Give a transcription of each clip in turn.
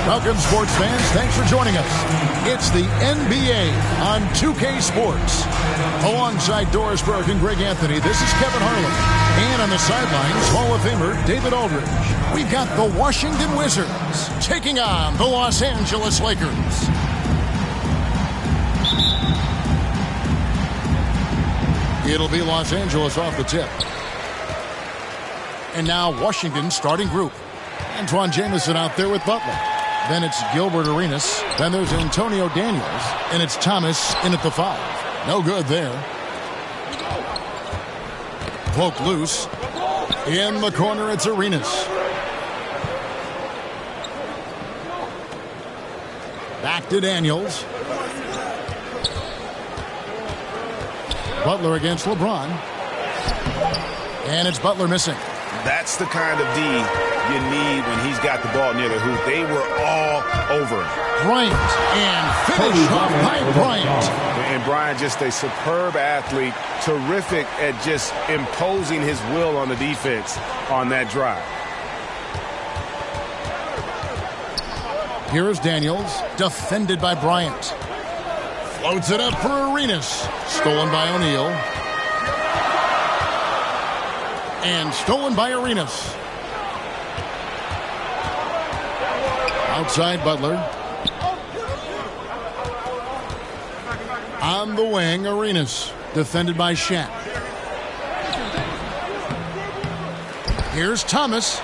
Welcome, sports fans. Thanks for joining us. It's the NBA on 2K Sports. Alongside Doris Burke and Greg Anthony, this is Kevin Harlan. And on the sidelines, Hall of Famer David Aldridge. We've got the Washington Wizards taking on the Los Angeles Lakers. It'll be Los Angeles off the tip. And now Washington starting group. Antoine Jamison out there with Butler. Then it's Gilbert Arenas. Then there's Antonio Daniels. And it's Thomas in at the 5. No good there. Poke loose. In the corner, it's Arenas. Back to Daniels. Butler against LeBron. And it's Butler missing. That's the kind of D you need when he's got the ball near the hoop. They were all over him. Bryant, and finished off by Bryant. And Bryant, just a superb athlete, terrific at just imposing his will on the defense on that drive. Here is Daniels, defended by Bryant. Floats it up for Arenas. Stolen by O'Neal. And stolen by Arenas. Outside Butler. On the wing, Arenas. Defended by Shaq. Here's Thomas.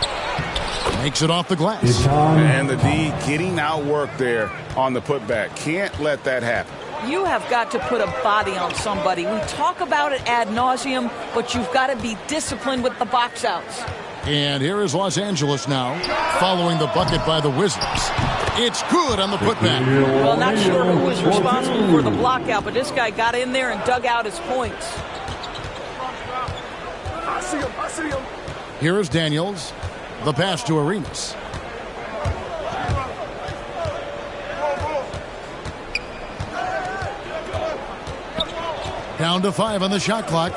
Makes it off the glass. And the D getting outworked there on the putback. Can't let that happen. You have got to put a body on somebody. We talk about it ad nauseum, but you've got to be disciplined with the box outs. And here is Los Angeles now, following the bucket by the Wizards. It's good on the putback. Well, not sure who was responsible for the block out, but this guy got in there and dug out his points. I see him. Here is Daniels. The pass to Arenas. Down to 5 on the shot clock.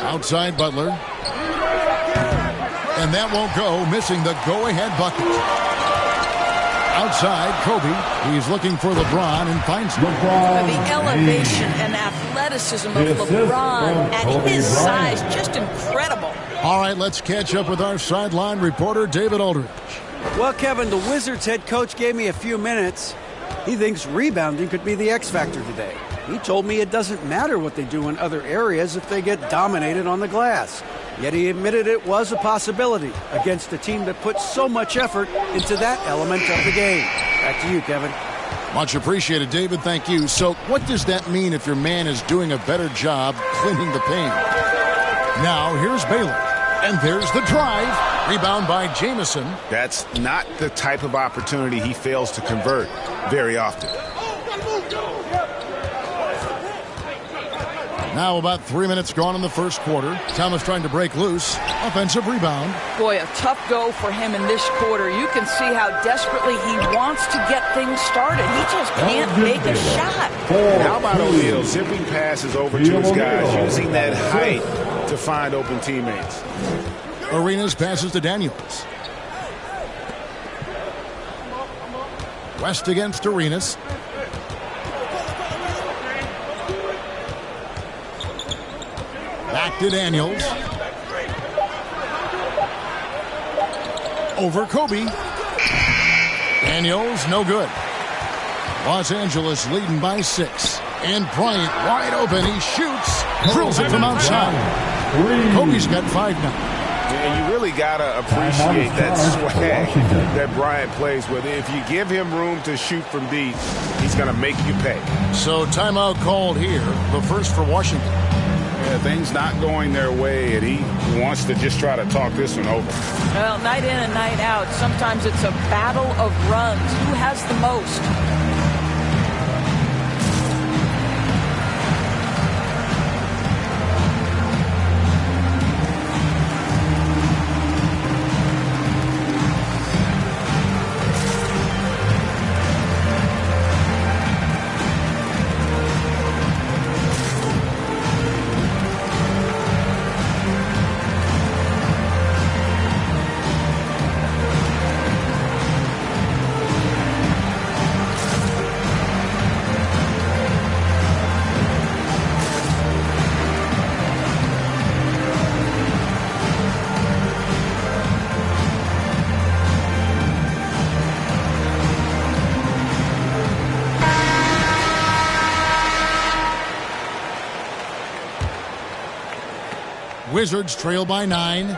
Outside Butler. And that won't go, missing the go-ahead bucket. Outside, Kobe. He's looking for LeBron and finds him. The elevation and athleticism of LeBron at his size, just incredible. All right, let's catch up with our sideline reporter, David Aldridge. Well, Kevin, the Wizards head coach gave me a few minutes. He thinks rebounding could be the X factor today. He told me it doesn't matter what they do in other areas if they get dominated on the glass. Yet he admitted it was a possibility against a team that puts so much effort into that element of the game. Back to you, Kevin. Much appreciated, David. Thank you. So what does that mean if your man is doing a better job cleaning the paint? Now, here's Baylor. And there's the drive. Rebound by Jamison. That's not the type of opportunity he fails to convert very often. Now about 3 minutes gone in the first quarter. Thomas trying to break loose. Offensive rebound. Boy, a tough go for him in this quarter. You can see how desperately he wants to get things started. He just can't make a shot. How about O'Neal zipping passes over to his guys, using that height to find open teammates. Arenas passes to Daniels. West against Arenas. Back to Daniels. Over Kobe. Daniels, no good. Los Angeles leading by 6. And Bryant wide open. He shoots. Drills it from outside. Kobe's got 5 now. And you really got to appreciate that swag that Bryant plays with. If you give him room to shoot from deep, he's going to make you pay. So timeout called here. The first for Washington. Yeah, things not going their way, and he wants to just try to talk this one over. Well, night in and night out, sometimes it's a battle of runs. Who has the most? Wizards trail by 9.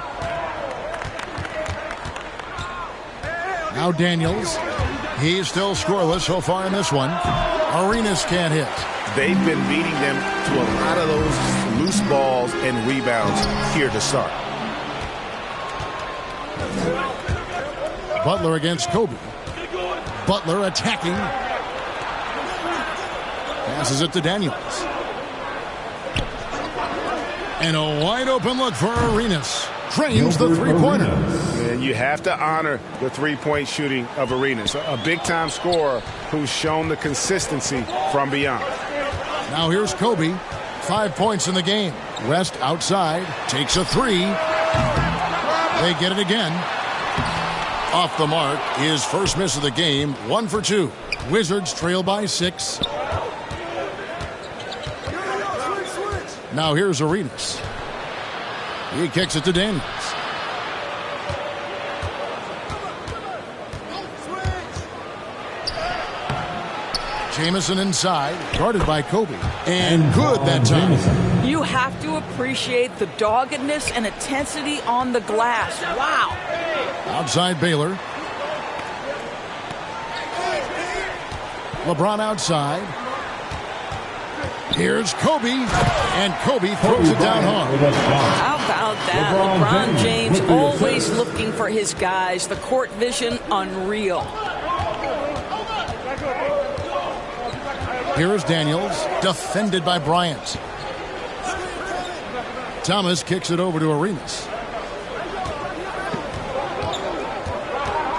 Now Daniels. He's still scoreless so far in this one. Arenas can't hit. They've been beating them to a lot of those loose balls and rebounds here to start. Butler against Kobe. Butler attacking. Passes it to Daniels. And a wide open look for Arenas. Drains the three-pointer. And you have to honor the three-point shooting of Arenas. A big-time scorer who's shown the consistency from beyond. Now here's Kobe. 5 points in the game. West outside. Takes a three. They get it again. Off the mark. His first miss of the game. 1 for 2. Wizards trail by 6. Now here's Arenas. He kicks it to Daniels. Jamison inside, guarded by Kobe. And good that time. You have to appreciate the doggedness and intensity on the glass. Wow. Outside Baylor. LeBron outside. Here's Kobe, and Kobe throws it down hard. How about that? LeBron James always looking for his guys. The court vision, unreal. Here is Daniels, defended by Bryant. Thomas kicks it over to Arenas.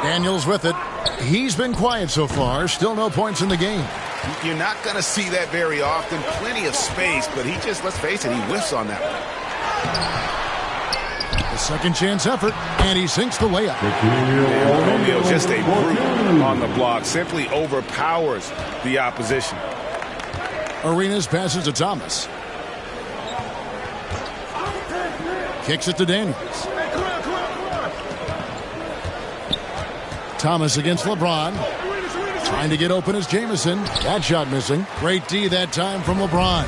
Daniels with it. He's been quiet so far. Still no points in the game. You're not going to see that very often. Plenty of space, but he just, let's face it, he whiffs on that one. The second chance effort, and he sinks the layup. Romeo, just a brute on the block, simply overpowers the opposition. Arenas passes to Thomas. Kicks it to Daniels. Thomas against LeBron. Trying to get open is Jamison. That shot missing. Great D that time from LeBron.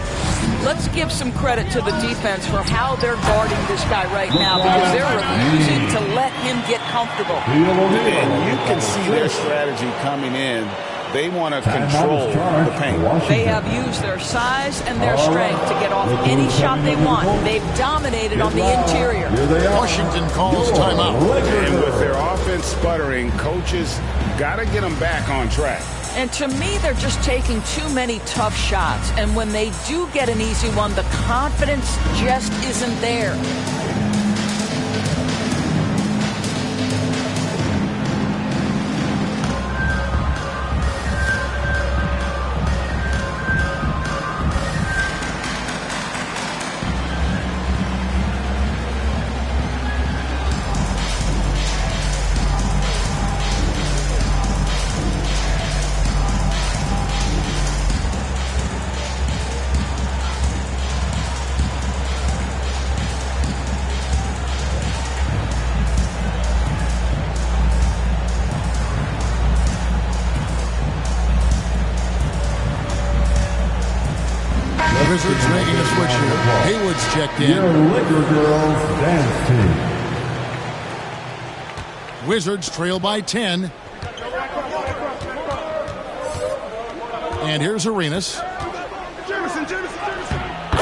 Let's give some credit to the defense for how they're guarding this guy right now, because they're refusing to let him get comfortable. And you can see their strategy coming in. They want to control the paint. They have used their size and their strength to get off any shot they want. They've dominated on the interior. Washington calls timeout. And with their offense sputtering, coaches got to get them back on track. And to me, they're just taking too many tough shots. And when they do get an easy one, the confidence just isn't there. Wizards making a switch here. Hayward's checked in. Your Liquor Girls dance team. Wizards trail by 10. And here's Arenas.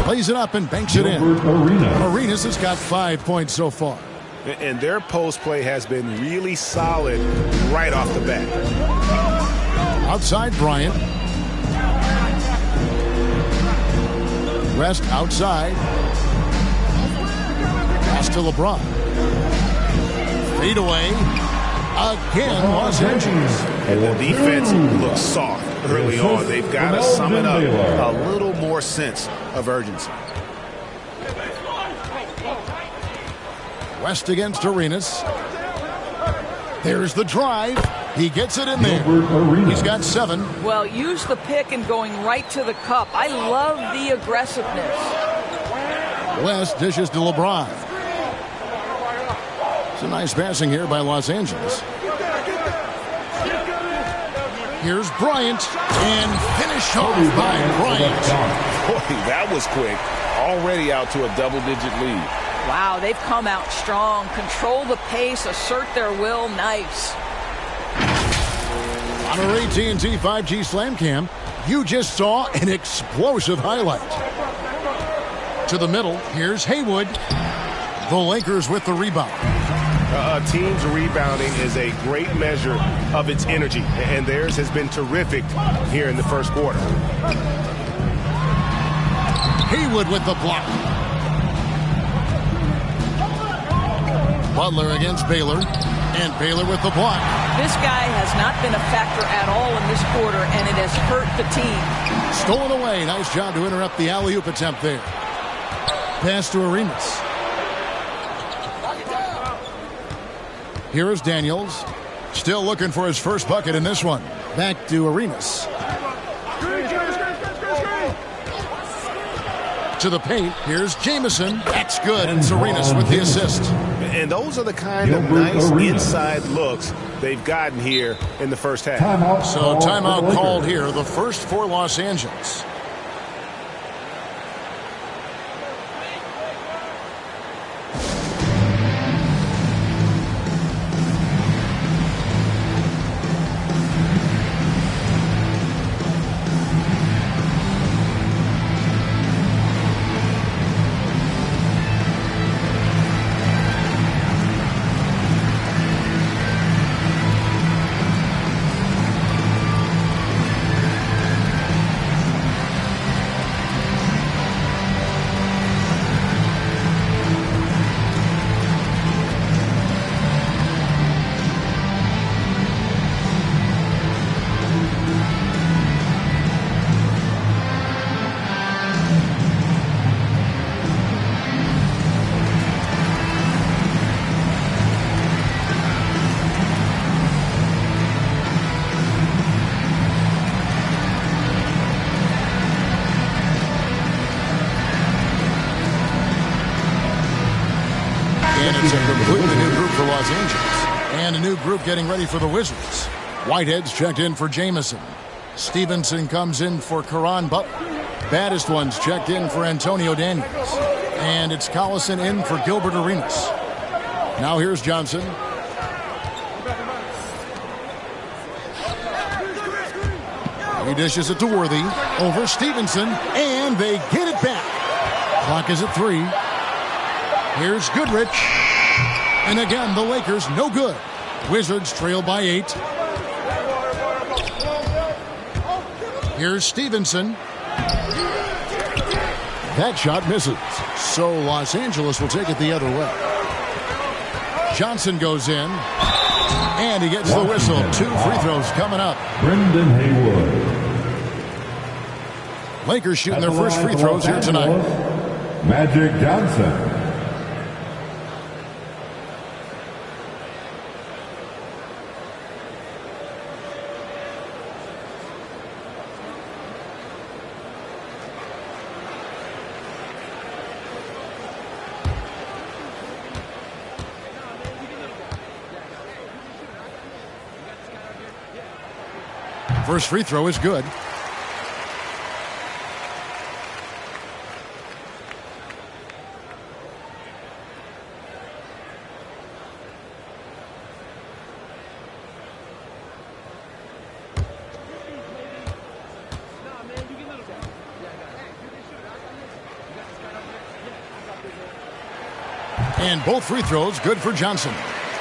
Plays it up and banks it in. Arenas has got 5 points so far. And their post play has been really solid right off the bat. Outside Bryant. West outside. Pass to LeBron. Fade away. Again, Los Angeles. And the defense looks soft early on. They've got to sum it up a little more sense of urgency. West against Arenas. There's the drive. He gets it in there. He's got 7. Well, use the pick and going right to the cup. I love the aggressiveness. West dishes to LeBron. It's a nice passing here by Los Angeles. Here's Bryant, and finish off by Bryant. Boy, that was quick. Already out to a double-digit lead. Wow, they've come out strong. Control the pace, assert their will. Nice. On our AT&T 5G Slam Cam, you just saw an explosive highlight. To the middle, here's Haywood. The Lakers with the rebound. A team's rebounding is a great measure of its energy, and theirs has been terrific here in the first quarter. Haywood with the block. Butler against Baylor, and Baylor with the block. This guy has not been a factor at all in this quarter, and it has hurt the team. Stolen away. Nice job to interrupt the alley-oop attempt there. Pass to Arenas. Here is Daniels. Still looking for his first bucket in this one. Back to Arenas. To the paint. Here's Jamison. That's good. And it's Arenas with the assist. And those are the kind of nice inside looks they've gotten here in the first half. So timeout called here. The first for Los Angeles. And it's a completely new group for Los Angeles. And a new group getting ready for the Wizards. Whitehead's checked in for Jamison. Stevenson comes in for Caron Butler. Baddest ones checked in for Antonio Daniels. And it's Collison in for Gilbert Arenas. Now here's Johnson. He dishes it to Worthy. Over Stevenson. And they get it back. Clock is at 3. Here's Goodrich. And again, the Lakers no good. Wizards trail by 8. Here's Stevenson. That shot misses. So Los Angeles will take it the other way. Johnson goes in. And he gets the whistle. 2 free throws coming up. Brendan Haywood. Lakers shooting their first free throws here tonight. Magic Johnson. First free throw is good. And both free throws good for Johnson.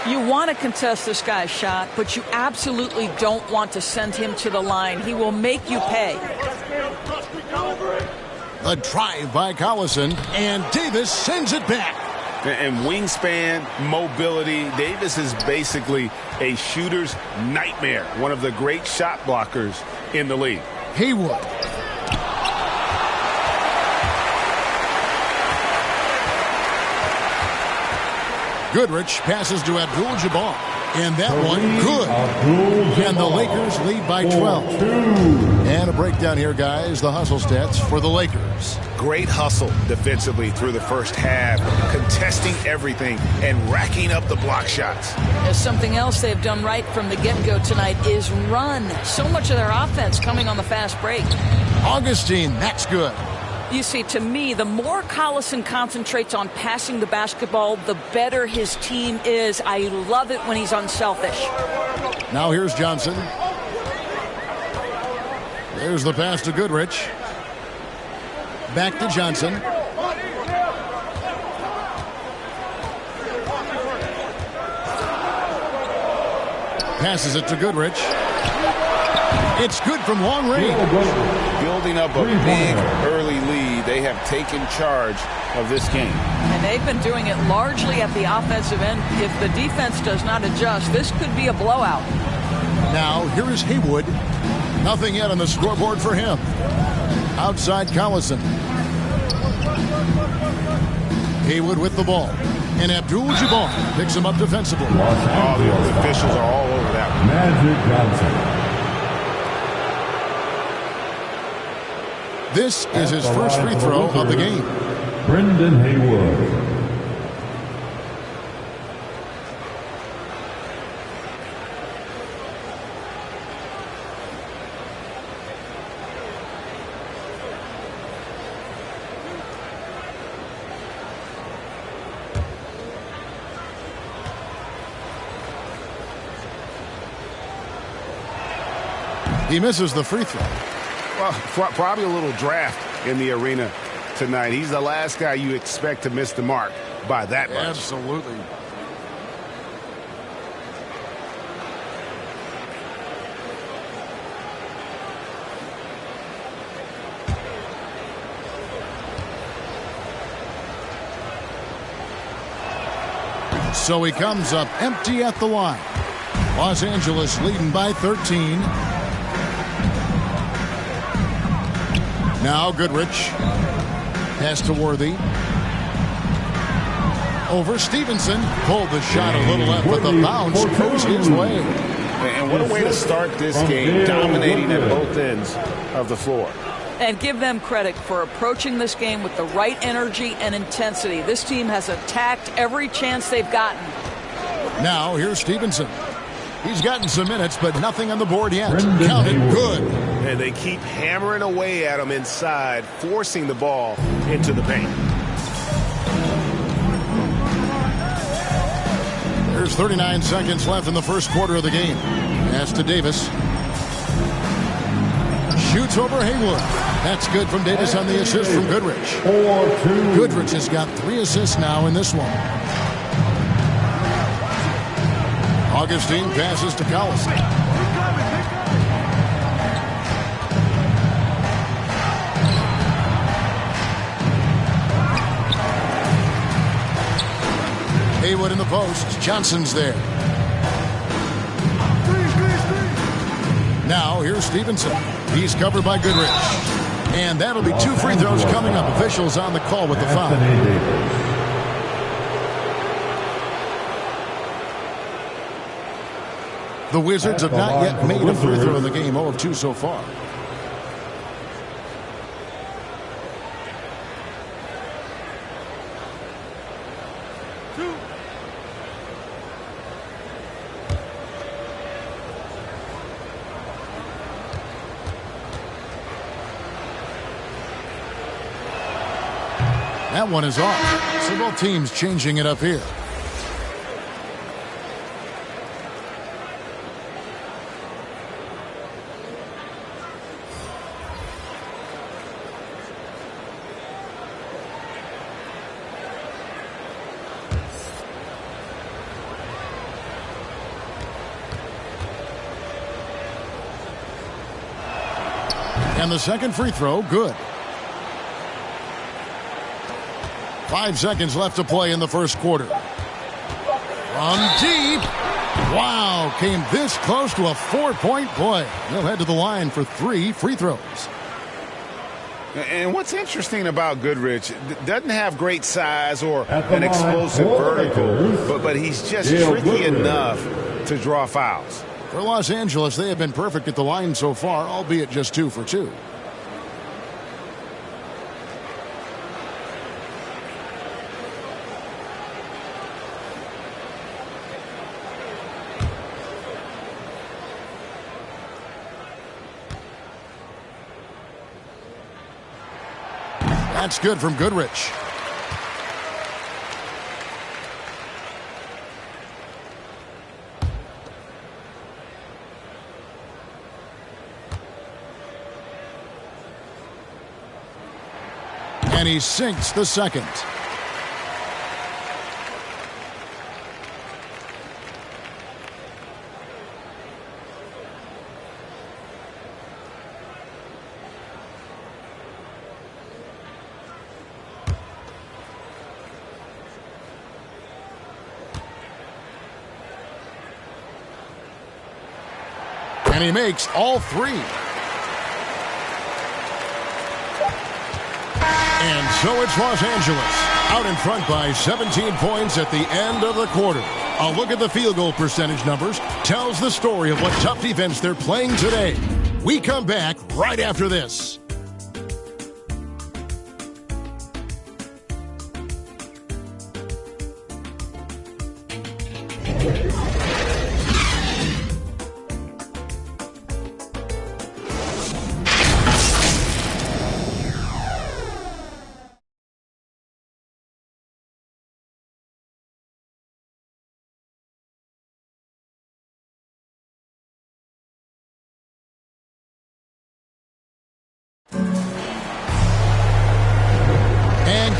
You want to contest this guy's shot, but you absolutely don't want to send him to the line. He will make you pay. A drive by Collison, and Davis sends it back. And wingspan, mobility, Davis is basically a shooter's nightmare. One of the great shot blockers in the league. Haywood. Goodrich passes to Abdul-Jabbar. And that one, good. And the Lakers lead by 12. And a breakdown here, guys. The hustle stats for the Lakers. Great hustle defensively through the first half, contesting everything and racking up the block shots. There's something else they've done right from the get-go tonight is run. So much of their offense coming on the fast break. Augustine, that's good. You see, to me, the more Collison concentrates on passing the basketball, the better his team is. I love it when he's unselfish. Now here's Johnson. There's the pass to Goodrich. Back to Johnson. Passes it to Goodrich. It's good from long range. Building up a big early lead. They have taken charge of this game. And they've been doing it largely at the offensive end. If the defense does not adjust, this could be a blowout. Now, here is Haywood. Nothing yet on the scoreboard for him. Outside Collison. Haywood with the ball. And Abdul-Jabbar picks him up defensively. Oh, the officials are all over that one. Magic Johnson. This is his first free throw of the game. Brendan Haywood. He misses the free throw. Well, probably a little draft in the arena tonight. He's the last guy you expect to miss the mark by that much. Absolutely. So he comes up empty at the line. Los Angeles leading by 13. Now Goodrich. Pass to Worthy. Over Stevenson. Pulled the shot a little left, but the bounce goes his way. And what a way to start this game, dominating at both ends of the floor. And give them credit for approaching this game with the right energy and intensity. This team has attacked every chance they've gotten. Now here's Stevenson. He's gotten some minutes, but nothing on the board yet. Counted good. And they keep hammering away at him inside, forcing the ball into the paint. There's 39 seconds left in the first quarter of the game. Pass to Davis. Shoots over Haywood. That's good from Davis on the assist from Goodrich. 4-2. Goodrich has got 3 assists now in this one. Augustine passes to Collison. Haywood in the post. Johnson's there. Now here's Stevenson. He's covered by Goodrich. And that'll be 2 free throws coming up. Officials on the call with the foul. The Wizards have not yet made a free throw in the game. 0 of 2 so far. That one is off. So both teams changing it up here. And the second free throw, good. 5 seconds left to play in the first quarter. From deep. Wow, came this close to a 4-point play. He'll head to the line for 3 free throws. And what's interesting about Goodrich, doesn't have great size or an explosive vertical, but he's just tricky enough to draw fouls. For Los Angeles, they have been perfect at the line so far, albeit just 2 for 2. That's good from Goodrich. And he sinks the second. And he makes all three. And so it's Los Angeles out in front by 17 points at the end of the quarter. A look at the field goal percentage numbers tells the story of what tough defense they're playing today. We come back right after this.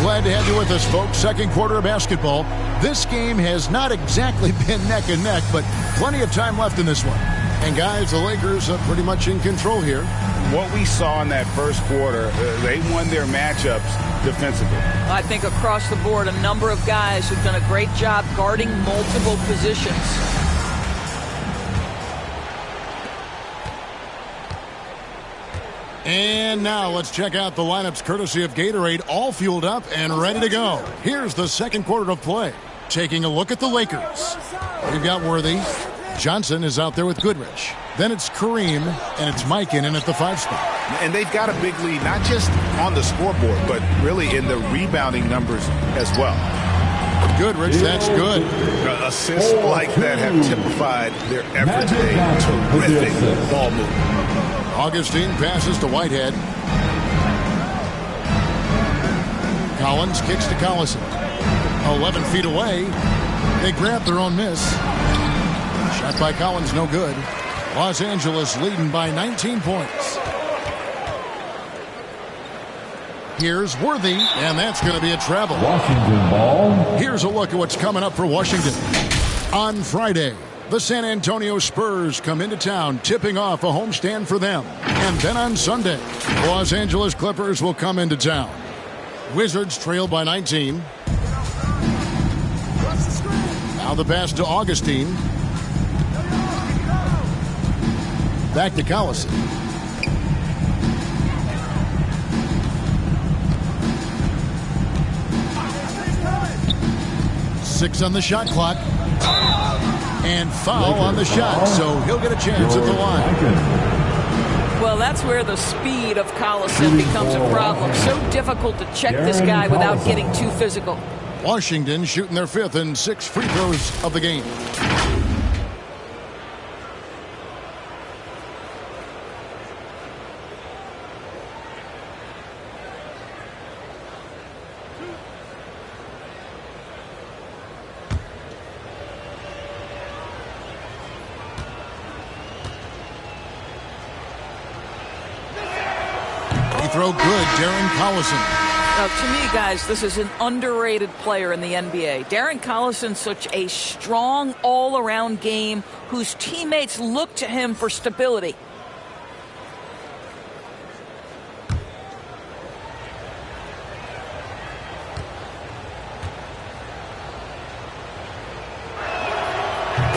Glad to have you with us, folks. Second quarter of basketball. This game has not exactly been neck and neck, but plenty of time left in this one. And guys, the Lakers are pretty much in control here. What we saw in that first quarter, they won their matchups defensively. I think across the board, a number of guys who've done a great job guarding multiple positions. And now let's check out the lineups courtesy of Gatorade, all fueled up and ready to go. Here's the second quarter of play. Taking a look at the Lakers. We've got Worthy. Johnson is out there with Goodrich. Then it's Kareem, and it's Mikan at the 5 spot. And they've got a big lead, not just on the scoreboard, but really in the rebounding numbers as well. Goodrich, that's good. Assists like that have typified their everyday terrific ball movement. Augustine passes to Whitehead. Collins kicks to Collison. 11 feet away. They grab their own miss. Shot by Collins, no good. Los Angeles leading by 19 points. Here's Worthy, and that's going to be a travel. Washington ball. Here's a look at what's coming up for Washington. On Friday, the San Antonio Spurs come into town, tipping off a homestand for them. And then on Sunday, Los Angeles Clippers will come into town. Wizards trail by 19. Now the pass to Augustine. Back to Collison. Six on the shot clock. And foul on the shot, so he'll get a chance at the line. Well, that's where the speed of Collison becomes a problem. So difficult to check this guy without getting too physical. Washington shooting their 5th and 6th free throws of the game. Throw good, Darren Collison. Now, to me, guys, this is an underrated player in the NBA. Darren Collison, such a strong all-around game whose teammates look to him for stability.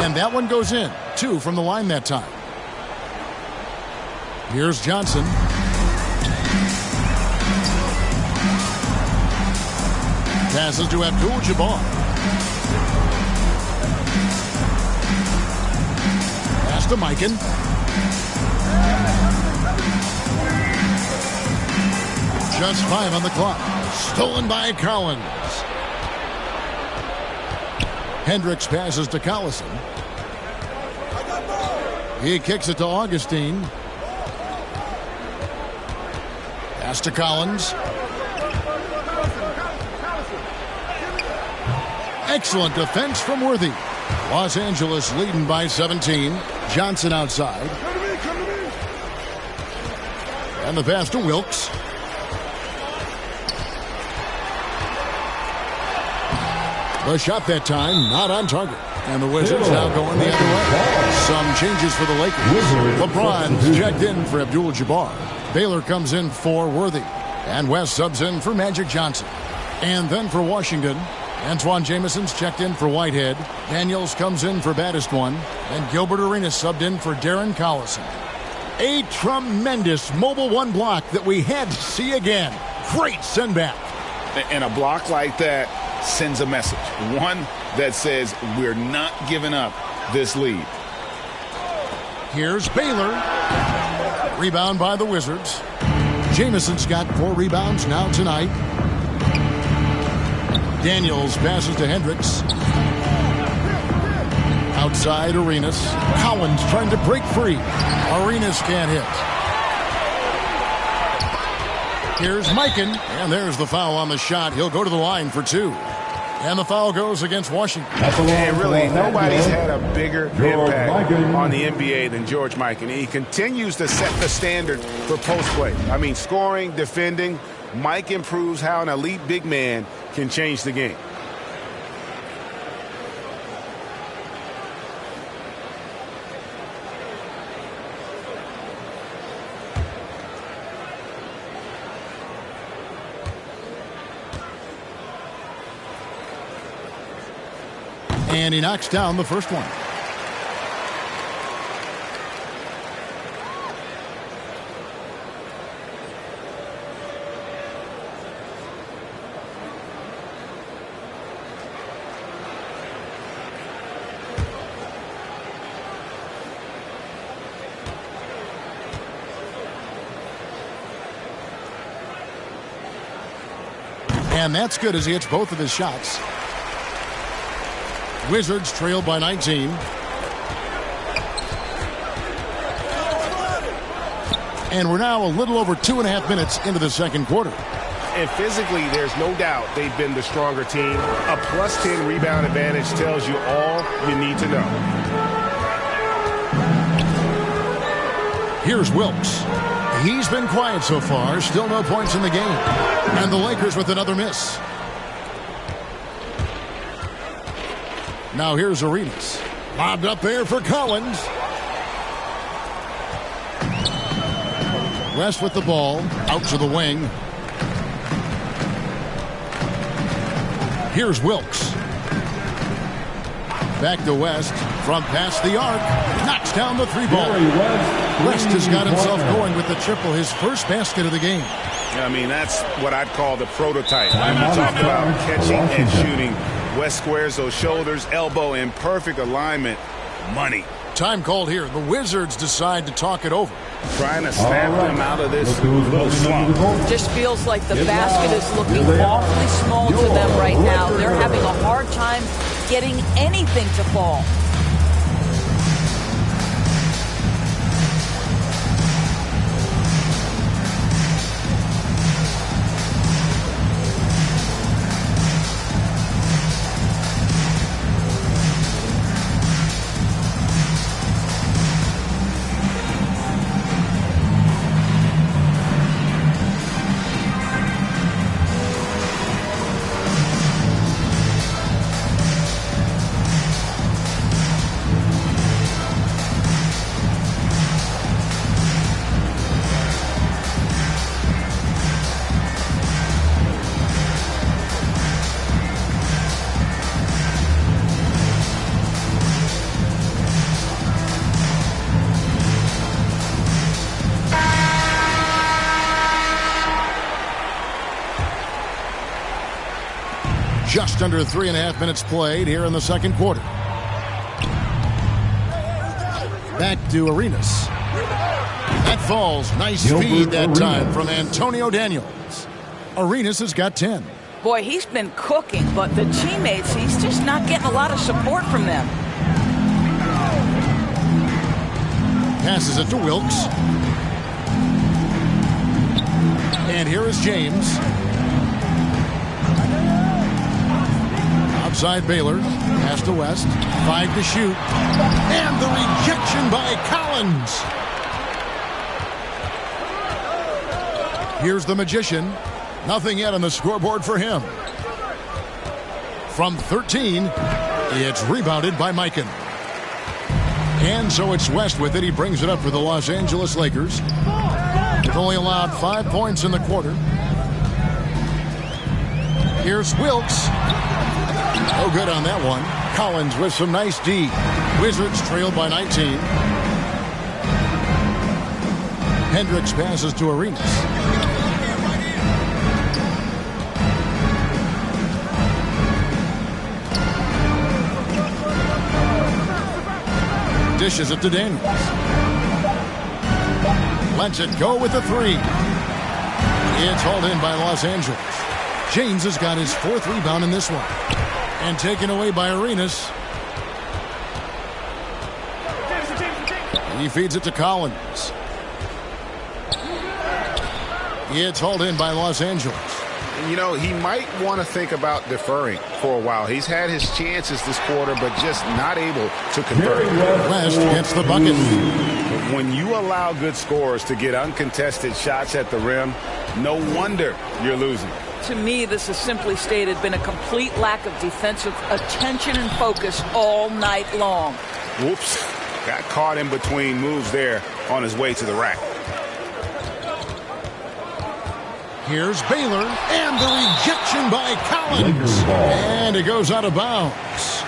And that one goes in. 2 from the line that time. Here's Johnson. Passes to Abdul-Jabbar. Pass to Mikan. Just 5 on the clock. Stolen by Collins. Hendricks passes to Collison. He kicks it to Augustine. Pass to Collins. Excellent defense from Worthy. Los Angeles leading by 17. Johnson outside. And the pass to Wilkes. The shot that time, not on target. And the Wizards now going the other way. Some changes for the Lakers. LeBron's checked in for Abdul-Jabbar. Baylor comes in for Worthy. And West subs in for Magic Johnson. And then for Washington, Antoine Jameson's checked in for Whitehead. Daniels comes in for Baddest One. And Gilbert Arenas subbed in for Darren Collison. A tremendous Mobile One block that we had to see again. Great send back. And a block like that sends a message. One that says we're not giving up this lead. Here's Baylor. Rebound by the Wizards. Jameson's got 4 rebounds now tonight. Daniels passes to Hendricks. Outside Arenas. Collins trying to break free. Arenas can't hit. Here's Mikan. And there's the foul on the shot. He'll go to the line for 2. And the foul goes against Washington. And really, nobody's had a bigger impact on the NBA than George Mikan. He continues to set the standard for post play. I mean, scoring, defending. Mike improves how an elite big man can change the game. And he knocks down the first one. And that's good as he hits both of his shots. Wizards trail by 19. And we're now a little over 2.5 minutes into the second quarter. And physically, there's no doubt they've been the stronger team. A +10 rebound advantage tells you all you need to know. Here's Wilkes. He's been quiet so far. Still no points in the game. And the Lakers with another miss. Now here's Arenas. Lobbed up there for Collins. West with the ball. Out to the wing. Here's Wilkes. Back to West. From past the arc. Knocks down the 3-ball. West has got himself going with the triple. His first basket of the game. I mean, that's what I'd call the prototype. When you talk about catching and shooting, West squares those shoulders, elbow in perfect alignment. Money. Time called here. The Wizards decide to talk it over. Trying to snap them out of this little slump. Just feels like the basket is looking awfully small to them right now. They're having a hard time getting anything to fall. Just under 3.5 minutes played here in the second quarter. Back to Arenas. That falls. Nice feed that time from Antonio Daniels. Arenas has got 10. Boy, he's been cooking, but the teammates, he's just not getting a lot of support from them. Passes it to Wilkes. And here is James. Outside Baylor. Pass to West. 5 to shoot. And the rejection by Collins. Here's the Magician. Nothing yet on the scoreboard for him. From 13, it's rebounded by Mikan. And so it's West with it. He brings it up for the Los Angeles Lakers. They've only allowed 5 points in the quarter. Here's Wilkes. No good on that one. Collins with some nice D. Wizards trailed by 19. Hendricks passes to Arenas. Dishes it to Daniels. Lets it go with the 3. It's hauled in by Los Angeles. James has got his 4th rebound in this one. And taken away by Arenas. He feeds it to Collins. It's hauled in by Los Angeles. You know, he might want to think about deferring for a while. He's had his chances this quarter, but just not able to convert. West gets the bucket. When you allow good scorers to get uncontested shots at the rim, no wonder you're losing. To me, this has simply stated been a complete lack of defensive attention and focus all night long. Whoops. Got caught in between moves there on his way to the rack. Here's Baylor, and the rejection by Collins. And it goes out of bounds.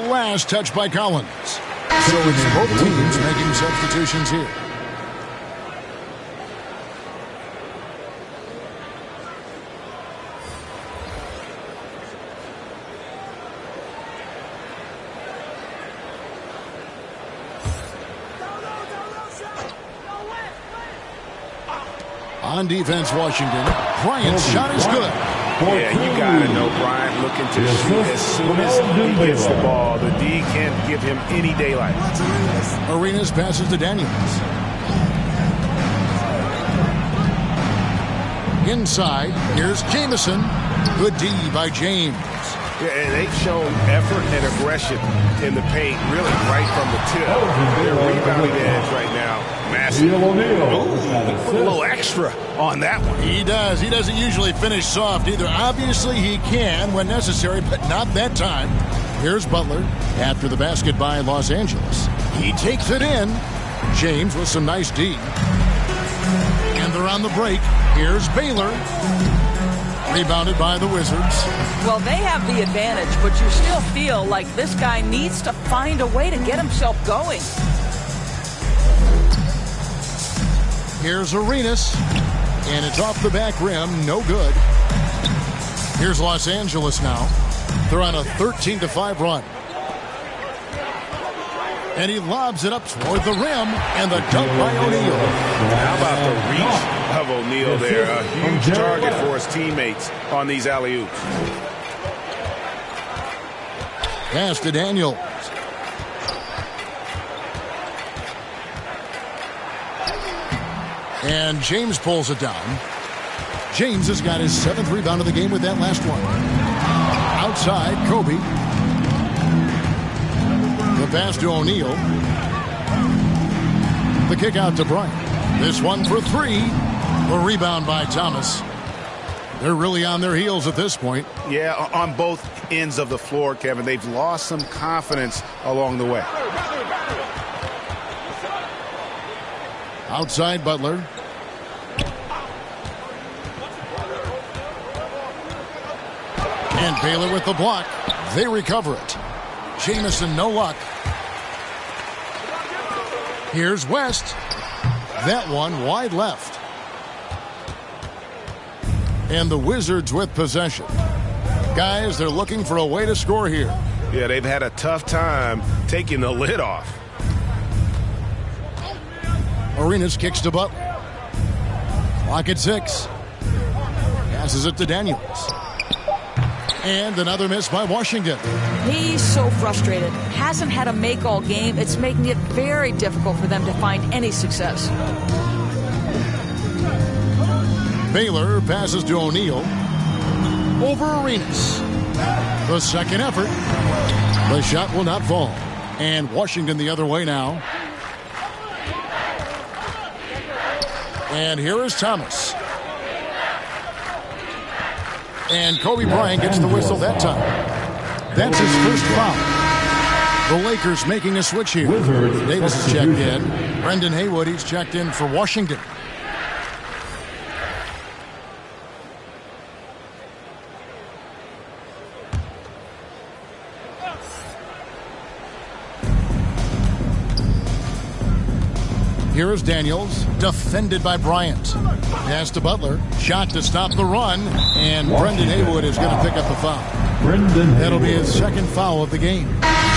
Last touch by Collins. So it's both teams making substitutions here. On defense, Washington. Bryant's shot is good. Yeah, you got to know Bryant looking to shoot as soon as he gets the ball. The D can't give him any daylight. Arenas passes to Daniels. Inside, here's Jamison. Good D by James. Yeah, and they've shown effort and aggression in the paint, really right from the tip. Their rebounding edge right now, massive. Ooh, put a little extra on that one. He does. He doesn't usually finish soft either. Obviously, he can when necessary, but not that time. Here's Butler after the basket by Los Angeles. He takes it in. James with some nice D. And they're on the break. Here's Baylor. Rebounded by the Wizards. Well, they have the advantage, but you still feel like this guy needs to find a way to get himself going. Here's Arenas, and it's off the back rim, no good. Here's Los Angeles now. They're on a 13-5 run. And he lobs it up toward the rim, and the dunk by O'Neal. How about the reach of O'Neal there? A huge target for his teammates on these alley-oops. Pass to Daniels. And James pulls it down. James has got his 7th rebound of the game with that last one. Outside, Kobe. The pass to O'Neal. The kick out to Bryant. This one for 3. A rebound by Thomas. They're really on their heels at this point. Yeah, on both ends of the floor, Kevin. They've lost some confidence along the way. Outside Butler. And Baylor with the block. They recover it. Jamison, no luck. Here's West. That one wide left. And the Wizards with possession. Guys, they're looking for a way to score here. Yeah, they've had a tough time taking the lid off. Arenas kicks to Butler. Clock at 6. Passes it to Daniels. And another miss by Washington. He's so frustrated. Hasn't had a make all game. It's making it very difficult for them to find any success. Baylor passes to O'Neal. Over Arenas. The second effort. The shot will not fall. And Washington the other way now. And here is Thomas. And Kobe Bryant gets the whistle that time. That's his first foul. The Lakers making a switch here. Davis is checked in. Brendan Haywood, he's checked in for Washington. Here is Daniels, defended by Bryant. Pass to Butler, shot to stop the run, and Brendan Haywood is going to pick up the foul. That'll be his second foul of the game.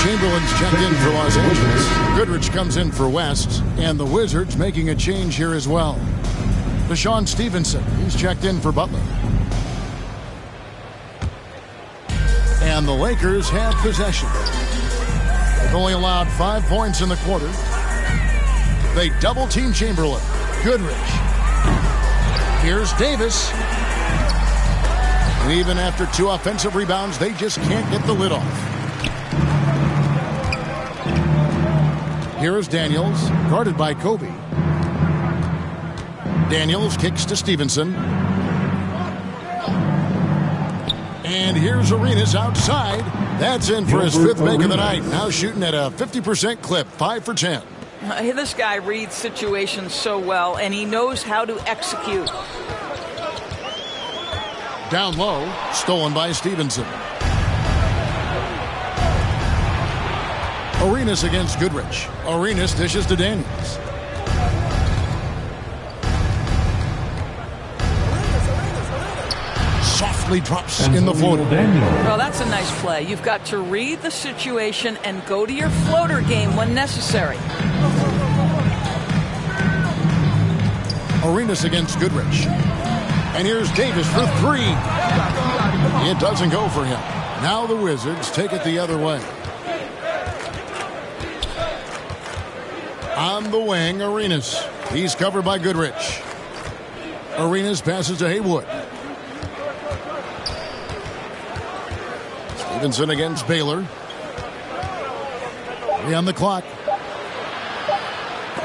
Chamberlain's checked in for Los Angeles. Goodrich comes in for West, and the Wizards making a change here as well. Deshaun Stevenson, he's checked in for Butler. And the Lakers have possession. They've only allowed 5 points in the quarter. They double-team Chamberlain. Goodrich. Here's Davis. And even after 2 offensive rebounds, they just can't get the lid off. Here is Daniels, guarded by Kobe. Daniels kicks to Stevenson. And here's Arenas outside. That's in for his 5th make of the night. Now shooting at a 50% clip, 5 for 10. This guy reads situations so well, and he knows how to execute. Down low, stolen by Stevenson. Arenas against Goodrich. Arenas dishes to Daniels. Softly drops in the floater. Well, that's a nice play. You've got to read the situation and go to your floater game when necessary. Arenas against Goodrich. And here's Davis for 3. It doesn't go for him. Now the Wizards take it the other way. On the wing, Arenas. He's covered by Goodrich. Arenas passes to Haywood. Stevenson against Baylor. 3 on the clock.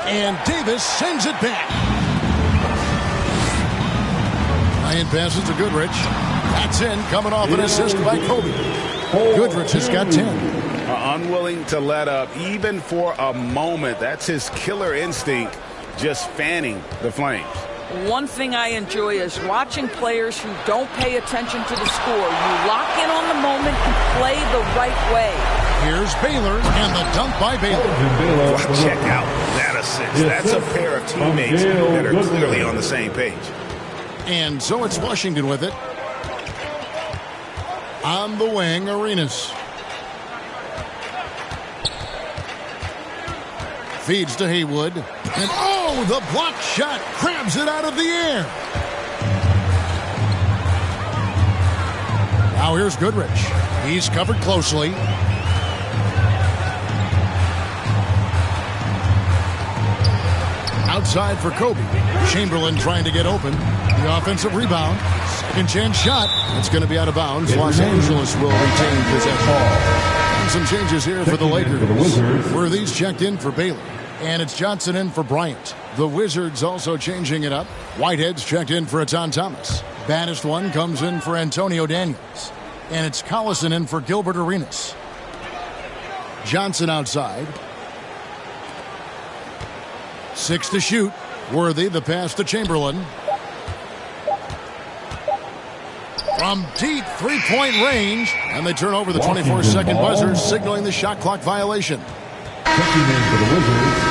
And Davis sends it back. Ryan passes to Goodrich. That's in, coming off an assist by Kobe. Goodrich has got 10. Unwilling to let up, even for a moment. That's his killer instinct, just fanning the flames. One thing I enjoy is watching players who don't pay attention to the score. You lock in on the moment and play the right way. Here's Baylor and the dunk by Baylor. Check out that assist. That's a pair of teammates that are clearly on the same page. And so it's Washington with it. On the wing, Arenas. Feeds to Haywood. And oh, the block shot grabs it out of the air. Now here's Goodrich. He's covered closely. Outside for Kobe. Chamberlain trying to get open. The offensive rebound. Second chance shot. It's going to be out of bounds. Los Angeles will retain possession. And some changes here for the Lakers. Worthy's checked in for Baylor. And it's Johnson in for Bryant. The Wizards also changing it up. Whitehead's checked in for Etan Thomas. Baddest one comes in for Antonio Daniels. And it's Collison in for Gilbert Arenas. Johnson outside. 6 to shoot. Worthy, the pass to Chamberlain. From deep three-point range. And they turn over the 24-second buzzer, signaling the shot clock violation. Checking in for the Wizards.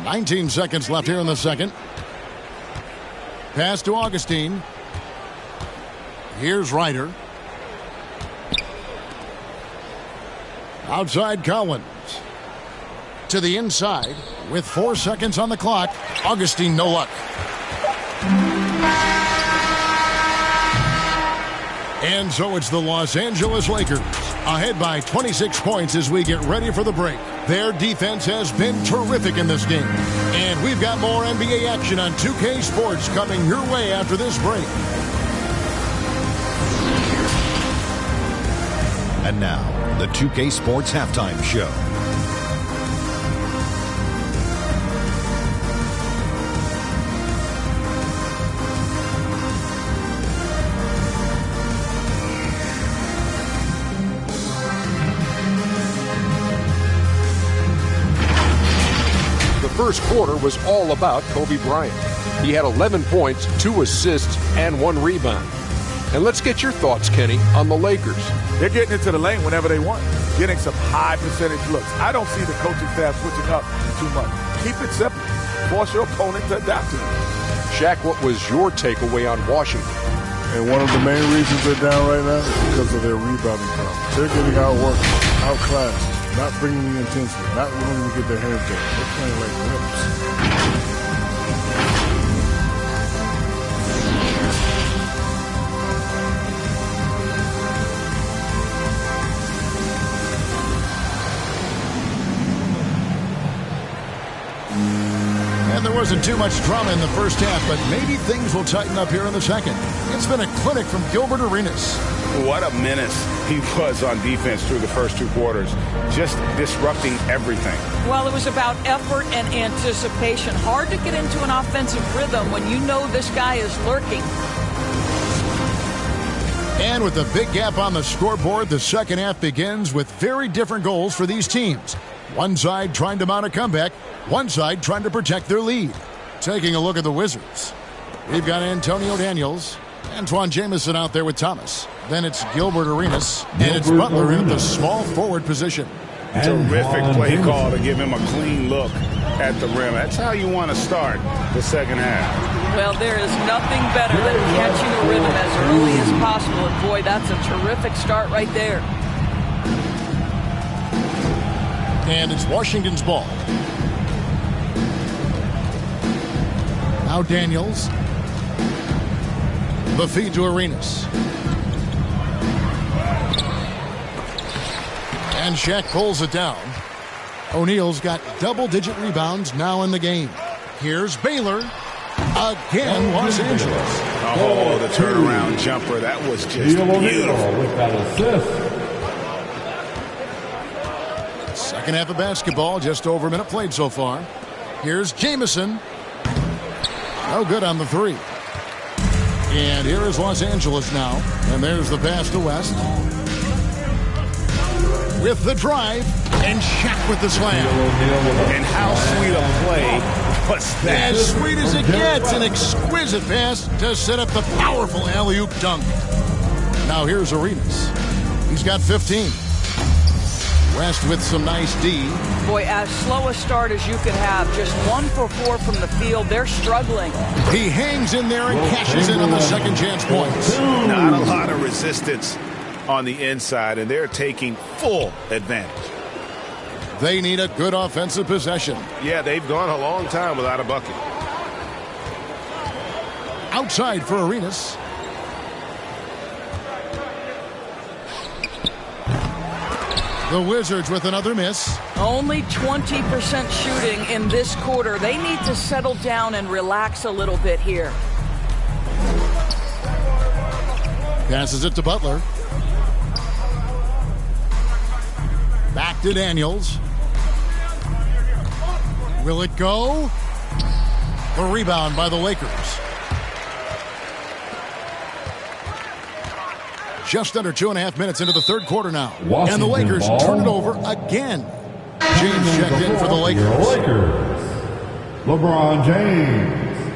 "19 seconds left here in the second. Pass to Augustine. Here's Ryder. Outside Collins. To the inside with 4 seconds on the clock. Augustine, no luck. And so it's the Los Angeles Lakers ahead by 26 points as we get ready for the break. Their defense has been terrific in this game. And we've got more NBA action on 2K Sports coming your way after this break. And now, the 2K Sports Halftime Show. The first quarter was all about Kobe Bryant. He had 11 points, 2 assists, and 1 rebound. And let's get your thoughts, Kenny, on the Lakers. They're getting into the lane whenever they want, getting some high percentage looks. I don't see the coaching staff switching up too much. Keep it simple. Force your opponent to adapt to it. Shaq, what was your takeaway on Washington? And one of the main reasons they're down right now is because of their rebounding problem. They're getting outworked, outclassed, not bringing the intensity, not willing to get their hands dirty. They're playing like wimps. And there wasn't too much drama in the first half, but maybe things will tighten up here in the second. It's been a clinic from Gilbert Arenas. What a menace he was on defense through the first 2 quarters, just disrupting everything. Well, it was about effort and anticipation. Hard to get into an offensive rhythm when you know this guy is lurking. And with a big gap on the scoreboard, the second half begins with very different goals for these teams. One side trying to mount a comeback, one side trying to protect their lead. Taking a look at the Wizards. We've got Antonio Daniels, Antoine Jamison out there with Thomas. Then it's Gilbert Arenas, and it's Butler in the small forward position. Terrific play call to give him a clean look at the rim. That's how you want to start the second half. Well, there is nothing better than catching a rhythm as early as possible. And boy, that's a terrific start right there. And it's Washington's ball. Now Daniels. The feed to Arenas. And Shaq pulls it down. O'Neal's got double-digit rebounds now in the game. Here's Baylor. Again, Los Angeles. Oh, the turnaround jumper. That was just beautiful. With that assist. Second half of basketball, just over a minute played so far. Here's Jamison. No good on the 3. And here is Los Angeles now. And there's the pass to West. With the drive. And Shaq with the slam. And how sweet a play was that? As sweet as it gets. An exquisite pass to set up the powerful alley-oop dunk. Now here's Arenas. He's got 15. West with some nice D. Boy, as slow a start as you could have. Just 1 for 4 from the field. They're struggling. He hangs in there and cashes in on the second chance points. Not a lot of resistance on the inside, and they're taking full advantage. They need a good offensive possession. Yeah, they've gone a long time without a bucket. Outside for Arenas. The Wizards with another miss. Only 20% shooting in this quarter. They need to settle down and relax a little bit here. Passes it to Butler. Back to Daniels. Will it go? The rebound by the Lakers. Just under 2.5 minutes into the third quarter now. Washington and the Lakers ball. turn it over again. James checked in for the Lakers. LeBron James.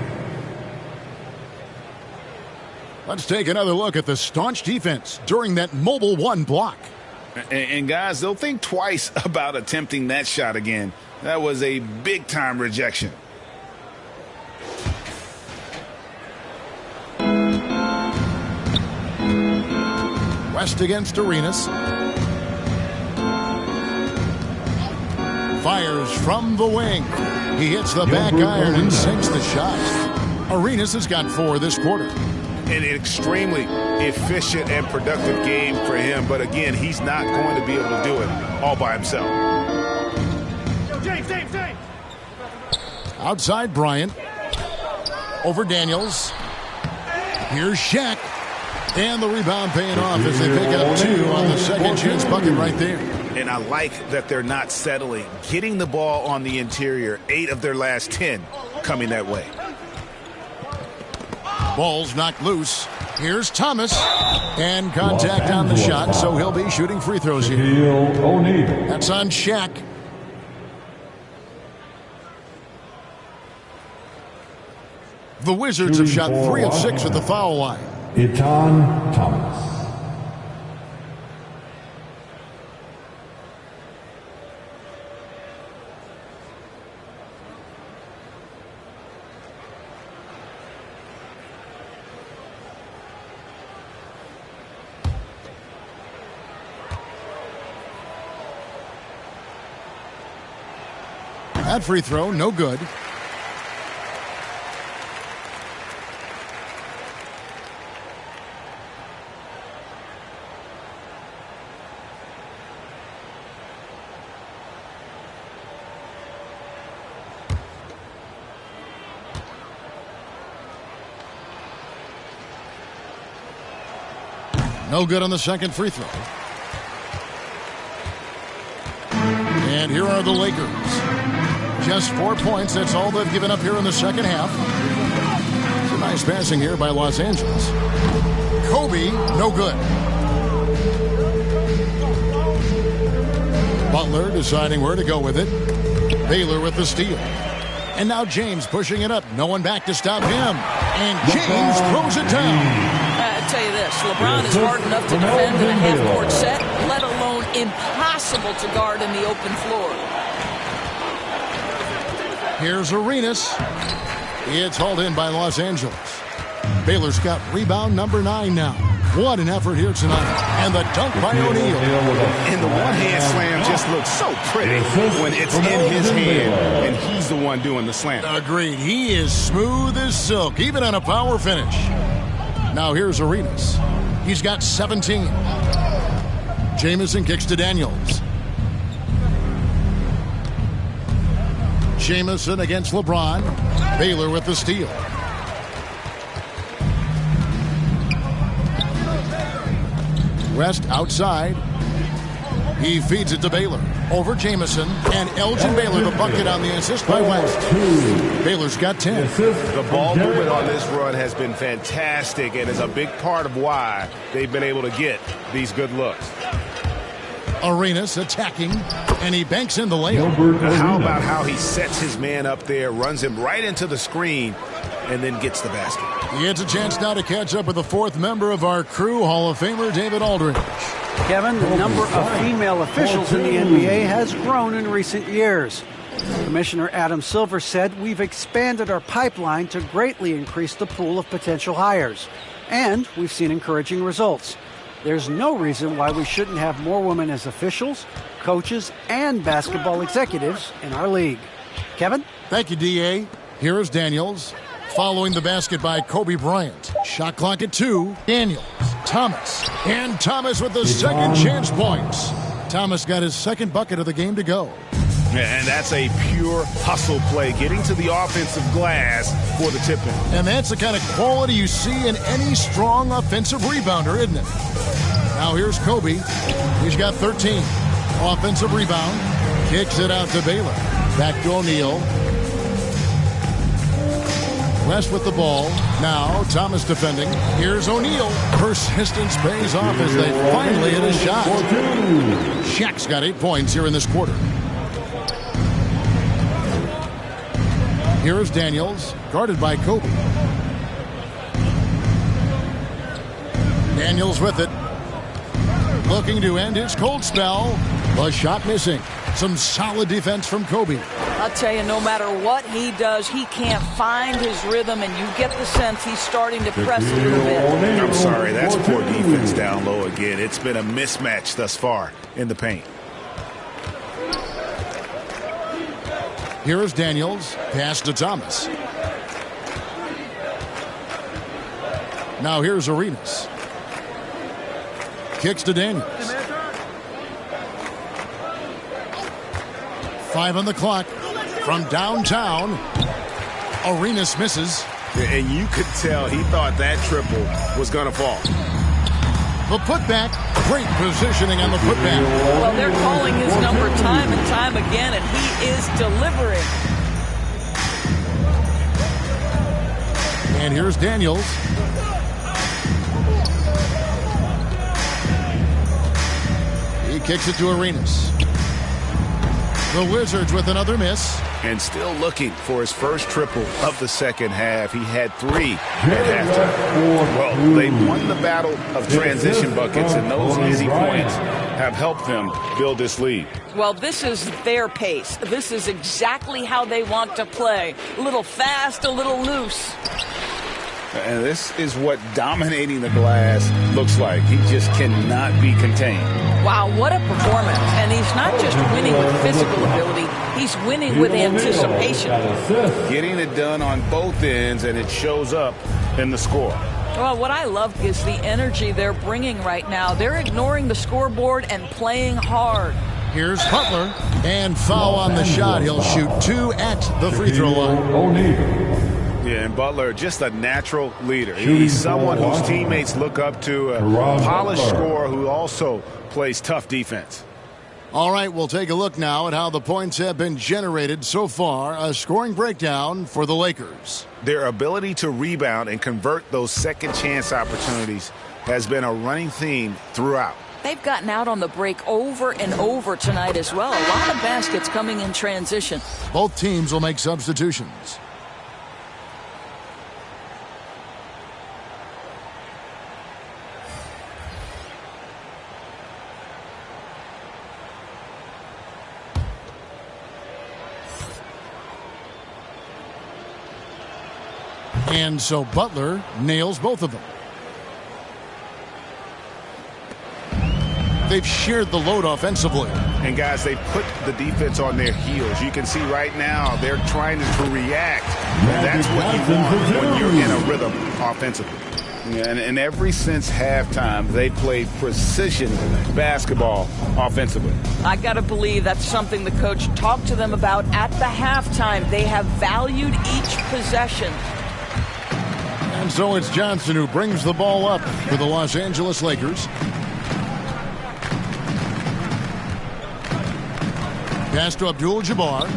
Let's take another look at the staunch defense during that mobile 1 block. And guys, they'll think twice about attempting that shot again. That was a big-time rejection. West against Arenas. Fires from the wing. He hits the back iron and sinks the shot. Arenas has got 4 this quarter. An extremely efficient and productive game for him. But again, he's not going to be able to do it all by himself. Outside Bryant. Over Daniels. Here's Shaq. And the rebound paying off as they pick up 2 on the second chance bucket right there. And I like that they're not settling. Getting the ball on the interior, 8 of their last 10 coming that way. Ball's knocked loose. Here's Thomas. And contact on the shot, so he'll be shooting free throws here. That's on Shaq. The Wizards have shot 3 of 6 at the foul line. Etan Thomas. That free throw, no good. No good on the second free throw. And here are the Lakers. Just 4 points. That's all they've given up here in the second half. It's a nice passing here by Los Angeles. Kobe, no good. Butler deciding where to go with it. Baylor with the steal. And now James pushing it up. No one back to stop him. And James throws it down. I'll tell you this, LeBron is hard enough to defend in a half-court set, let alone impossible to guard in the open floor. Here's Arenas. It's hauled in by Los Angeles. Baylor's got rebound number 9 now. What an effort here tonight. And the dunk by O'Neal. And the one-hand slam just looks so pretty when it's in his hand and he's the one doing the slam. Agreed. He is smooth as silk, even on a power finish. Now here's Arenas. He's got 17. Jamison kicks to Daniels. Jamison against LeBron. Baylor with the steal. West outside. He feeds it to Baylor. Over Jamison. And Elgin Baylor, the bucket on the assist by West. Baylor's got 10. The ball movement on this run has been fantastic and is a big part of why they've been able to get these good looks. Arenas attacking, and he banks in the layup. How about how he sets his man up there, runs him right into the screen, and then gets the basket. He gets a chance now to catch up with the 4th member of our crew, Hall of Famer David Aldridge. Kevin, the number of female officials in the NBA has grown in recent years. Commissioner Adam Silver said we've expanded our pipeline to greatly increase the pool of potential hires. And we've seen encouraging results. There's no reason why we shouldn't have more women as officials, coaches, and basketball executives in our league. Kevin? Thank you, D.A. Here is Daniels. Following the basket by Kobe Bryant. Shot clock at 2. Daniels. Thomas. And Thomas with the second chance points. Thomas got his second bucket of the game to go. And that's a pure hustle play, getting to the offensive glass for the tip-in. And that's the kind of quality you see in any strong offensive rebounder, isn't it? Now here's Kobe. He's got 13. Offensive rebound. Kicks it out to Baylor. Back to O'Neal. West with the ball. Now Thomas defending. Here's O'Neal. Persistence pays off as they finally hit a shot. Shaq's got 8 points here in this quarter. Here is Daniels, guarded by Kobe. Daniels with it. Looking to end his cold spell. The shot missing. Some solid defense from Kobe. I'll tell you, no matter what he does, he can't find his rhythm, and you get the sense he's starting to press a little bit. I'm sorry, that's poor defense down low again. It's been a mismatch thus far in the paint. Here is Daniels. Pass to Thomas. Now here's Arenas. Kicks to Daniels. 5 on the clock. From downtown, Arenas misses. And you could tell he thought that triple was going to fall. The putback. Great positioning on the putback. Well, they're calling his number time and time again, and he is delivering. And here's Daniels. He kicks it to Arenas. The Wizards with another miss. And still looking for his first triple of the second half. He had 3 at halftime. Well, they won the battle of transition buckets, and those easy points have helped them build this lead. Well, this is their pace. This is exactly how they want to play. A little fast, a little loose. And this is what dominating the glass looks like. He just cannot be contained. Wow, what a performance. And he's not just winning with physical ability, he's winning with anticipation. Getting it done on both ends, and it shows up in the score. Well, what I love is the energy they're bringing right now. They're ignoring the scoreboard and playing hard. Here's Butler. And foul on the shot. He'll shoot 2 at the free throw line. Yeah, and Butler, just a natural leader. He's someone whose teammates look up to, a polished scorer who also plays tough defense. All right, we'll take a look now at how the points have been generated so far. A scoring breakdown for the Lakers. Their ability to rebound and convert those second chance opportunities has been a running theme throughout. They've gotten out on the break over and over tonight as well. A lot of baskets coming in transition. Both teams will make substitutions. And so Butler nails both of them. They've shared the load offensively. And guys, they put the defense on their heels. You can see right now they're trying to react. And that's what you want when you're in a rhythm offensively. And ever since halftime, they played precision basketball offensively. I got to believe that's something the coach talked to them about at the halftime. They have valued each possession. And so it's Johnson who brings the ball up for the Los Angeles Lakers. Pass to Abdul-Jabbar.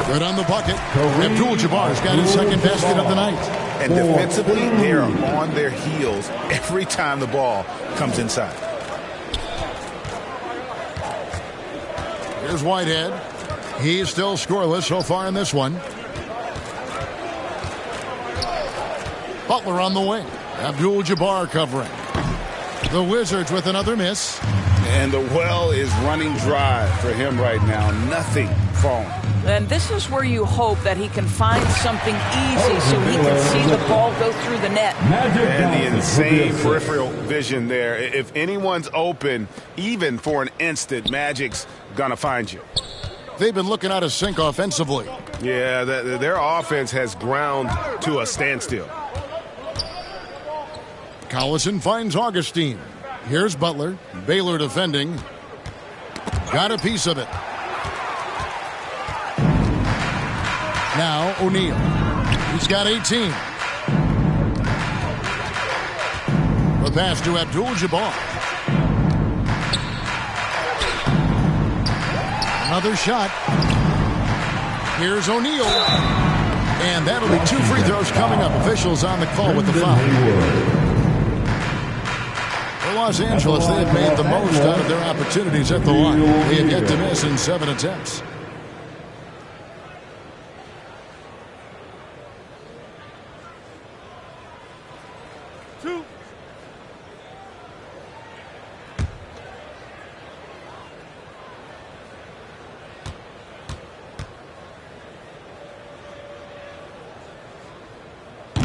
Good on the bucket. Abdul-Jabbar's got his second basket of the night. And defensively, they are on their heels every time the ball comes inside. Here's Whitehead. He's still scoreless so far in this one. Butler on the wing. Abdul-Jabbar covering. The Wizards with another miss. And the well is running dry for him right now. Nothing falling. And this is where you hope that he can find something easy so he can see the ball go through the net. And the insane peripheral vision there. If anyone's open, even for an instant, Magic's going to find you. They've been looking out of sync offensively. Yeah, their offense has ground to a standstill. Collison finds Augustine. Here's Butler. Baylor defending. Got a piece of it. Now O'Neal. He's got 18. The pass to Abdul-Jabbar. Another shot. Here's O'Neal. And that'll be 2 free throws coming up. Officials on the call with the foul. For Los Angeles, they have made the most out of their opportunities at the line. They have yet to miss in 7 attempts.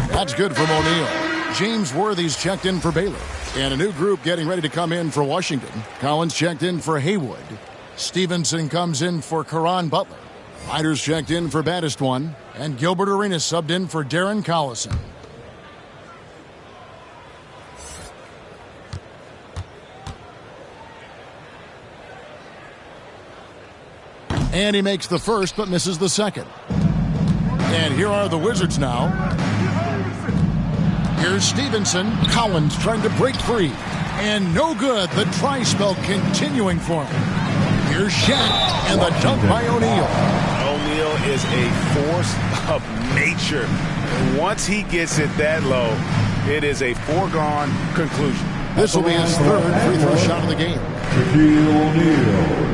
That's good from O'Neal. James Worthy's checked in for Baylor. And a new group getting ready to come in for Washington. Collins checked in for Haywood. Stevenson comes in for Caron Butler. Ryder's checked in for Baddest-One. And Gilbert Arenas subbed in for Darren Collison. And he makes the first but misses the second. And here are the Wizards now. Here's Stevenson. Collins trying to break free. And no good. The try spell continuing for him. Here's Shaq. And the dunk by O'Neal. O'Neal is a force of nature. And once he gets it that low, it is a foregone conclusion. This will be his third free throw shot of the game. Shaquille O'Neal.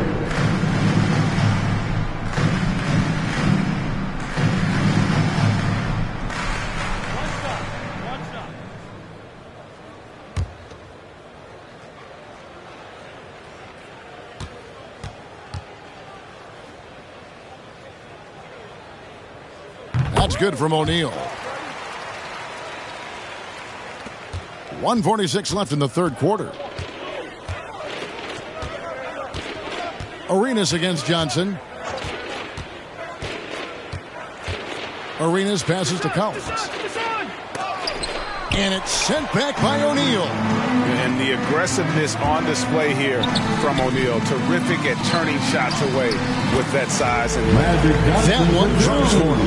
That's good from O'Neal. 1:46 left in the third quarter. Arenas against Johnson. Arenas passes to Collins. And it's sent back by O'Neal. And the aggressiveness on display here from O'Neal. Terrific at turning shots away with that size and length. That one transformed.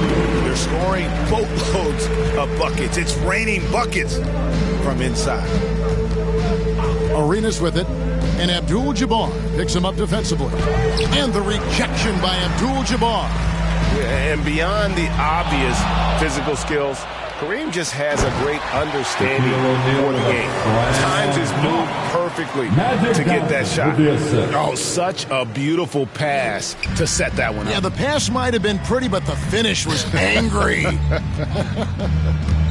They're scoring boatloads of buckets. It's raining buckets from inside. Arenas with it. And Abdul-Jabbar picks him up defensively. And the rejection by Abdul-Jabbar. And beyond the obvious physical skills, Kareem just has a great understanding for the game. Times his move perfectly to get that shot. Oh, such a beautiful pass to set that one up. Yeah, the pass might have been pretty, but the finish was angry.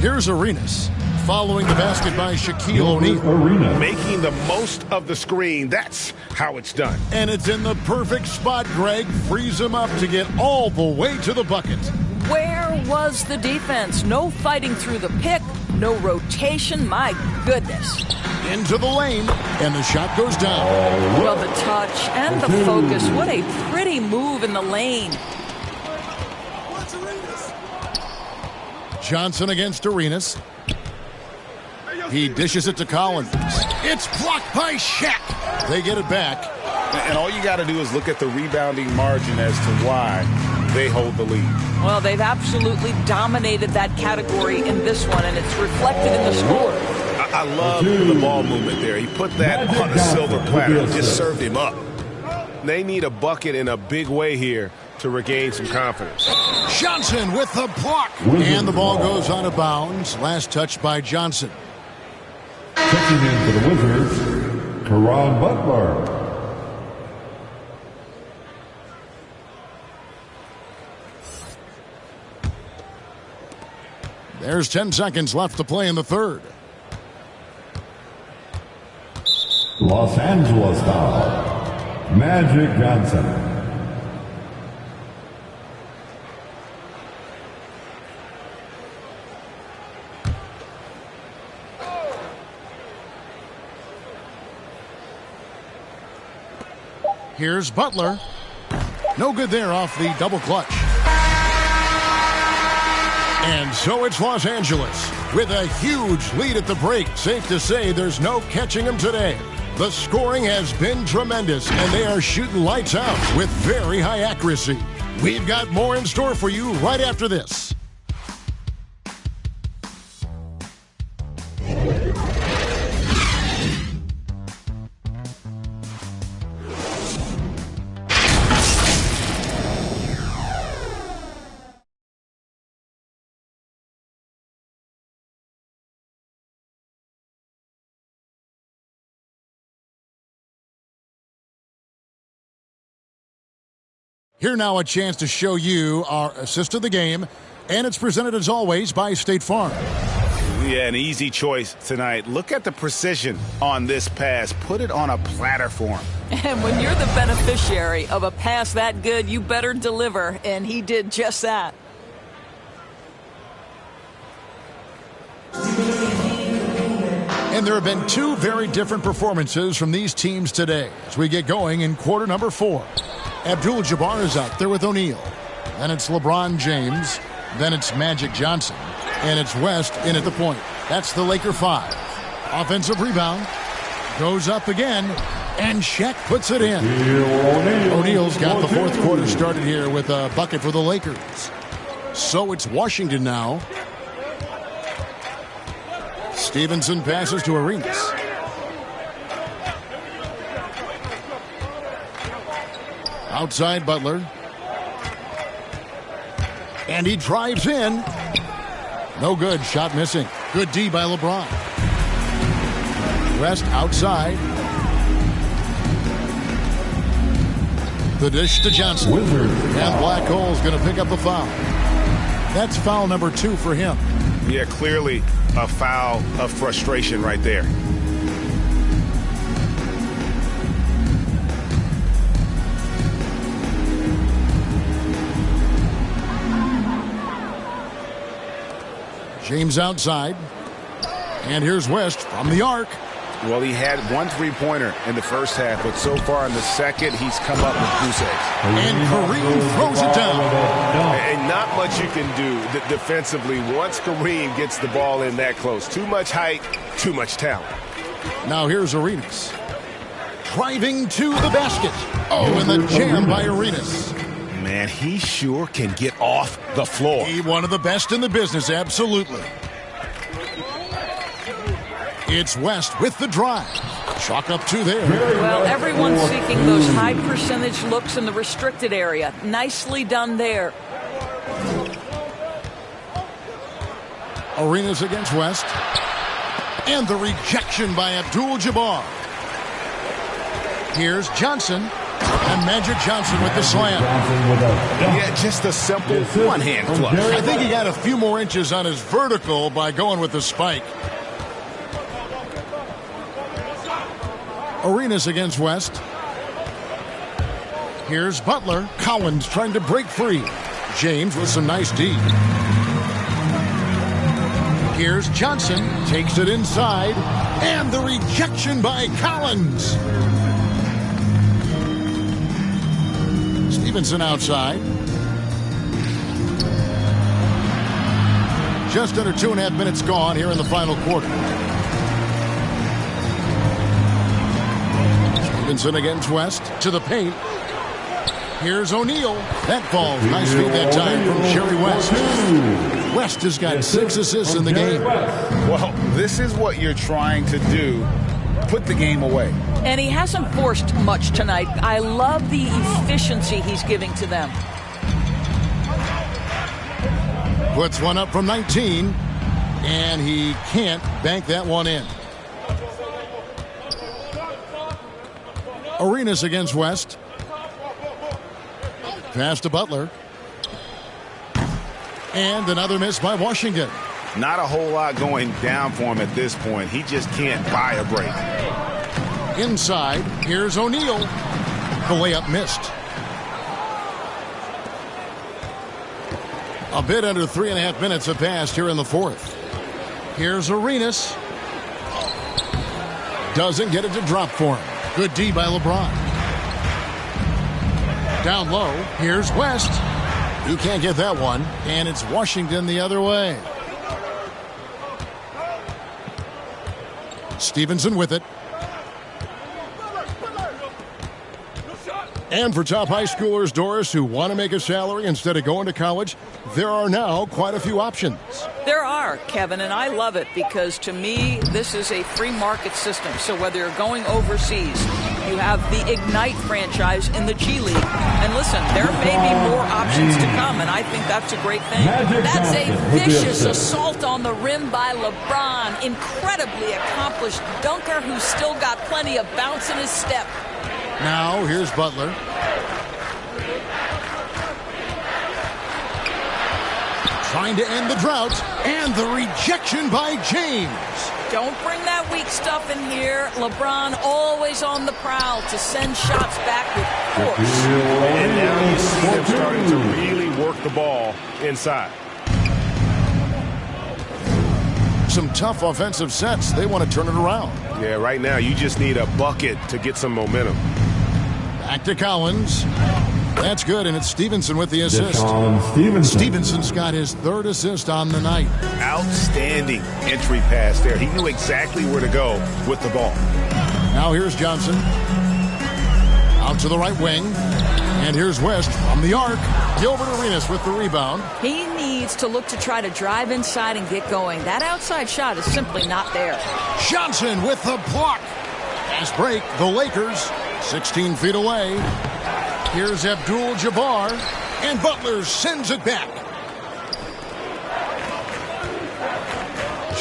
Here's Arenas. Following the basket by Shaquille O'Neal. Making the most of the screen. That's how it's done. And it's in the perfect spot, Greg. Frees him up to get all the way to the bucket. Where was the defense? No fighting through the pick, no rotation. My goodness. Into the lane, and the shot goes down. Well, the touch and the focus. What a pretty move in the lane. Johnson against Arenas. He dishes it to Collins. It's blocked by Shaq. They get it back. And all you got to do is look at the rebounding margin as to why they hold the lead. Well, they've absolutely dominated that category in this one, and it's reflected in the score. I love the ball movement there. He put that on a silver platter, just served him up. They need a bucket in a big way here to regain some confidence. Johnson with the block. And the ball goes out of bounds. Last touch by Johnson. Checking in for the Wizards, Caron Butler. There's 10 seconds left to play in the third. Los Angeles foul. Magic Johnson. Here's Butler. No good there off the double clutch. And so it's Los Angeles with a huge lead at the break. Safe to say there's no catching them today. The scoring has been tremendous, and they are shooting lights out with very high accuracy. We've got more in store for you right after this. Here now a chance to show you our assist of the game, and it's presented as always by State Farm. Yeah, an easy choice tonight. Look at the precision on this pass. Put it on a platter for him. And when you're the beneficiary of a pass that good, you better deliver, and he did just that. And there have been two very different performances from these teams today as we get going in quarter number 4. Abdul-Jabbar is out there with O'Neal. Then it's LeBron James. Then it's Magic Johnson. And it's West in at the point. That's the Laker 5. Offensive rebound. Goes up again. And Shaq puts it in. O'Neal's got the fourth quarter started here with a bucket for the Lakers. So it's Washington now. Stevenson passes to Arenas. Outside Butler. And he drives in. No good. Shot missing. Good D by LeBron. West outside. The dish to Johnson. And Black Hole's going to pick up the foul. That's foul number 2 for him. Yeah, clearly a foul of frustration right there. James outside. And here's West from the arc. Well, he had 1 3-pointer in the first half, but so far in the second, he's come up with goose eggs. And Kareem throws it down. And not much you can do defensively once Kareem gets the ball in that close. Too much height, too much talent. Now here's Arenas. Driving to the basket. Oh, and the jam by Arenas. Man, he sure can get off the floor. He one of the best in the business, absolutely. It's West with the drive. Chalk up 2 there. Well, everyone's seeking those high percentage looks in the restricted area. Nicely done there. Arenas against West. And the rejection by Abdul-Jabbar. Here's Johnson. And Magic Johnson with the slam. Yeah, just a simple one-hand flush. I think he got a few more inches on his vertical by going with the spike. Arenas against West. Here's Butler. Collins trying to break free. James with some nice D. Here's Johnson. Takes it inside. And the rejection by Collins. Stevenson outside. Just under 2.5 minutes gone here in the final quarter. Stevenson against West to the paint. Here's O'Neal. That falls. Nice feed that time from Jerry West. West has got 6 assists in the game. Well, this is what you're trying to do. Put the game away. And he hasn't forced much tonight. I love the efficiency he's giving to them. Puts one up from 19. And he can't bank that one in. Arenas against West. Pass to Butler. And another miss by Washington. Not a whole lot going down for him at this point. He just can't buy a break. Inside, here's O'Neal. The layup missed. A bit under 3.5 minutes have passed here in the fourth. Here's Arenas. Doesn't get it to drop for him. Good D by LeBron. Down low, here's West. He can't get that one, and it's Washington the other way. Stevenson with it. And for top high schoolers, Doris, who want to make a salary instead of going to college, there are now quite a few options. There are, Kevin, and I love it because to me, this is a free market system. So whether you're going overseas, you have the Ignite franchise in the G League. And listen, there may be more options to come, and I think that's a great thing. That's a vicious assault on the rim by LeBron. Incredibly accomplished dunker who's still got plenty of bounce in his step. Now, here's Butler. Trying to end the drought, and the rejection by James. Don't bring that weak stuff in here. LeBron always on the prowl to send shots back with force. And now you see him starting to really work the ball inside. Some tough offensive sets. They want to turn it around. Yeah, right now you just need a bucket to get some momentum. Back to Collins. That's good, and it's Stevenson with the assist. Stevenson's got his 3rd assist on the night. Outstanding entry pass there. He knew exactly where to go with the ball. Now here's Johnson. Out to the right wing. And here's West from the arc. Gilbert Arenas with the rebound. He needs to look to try to drive inside and get going. That outside shot is simply not there. Johnson with the block. Fast break. The Lakers 16 feet away. Here's Abdul-Jabbar. And Butler sends it back.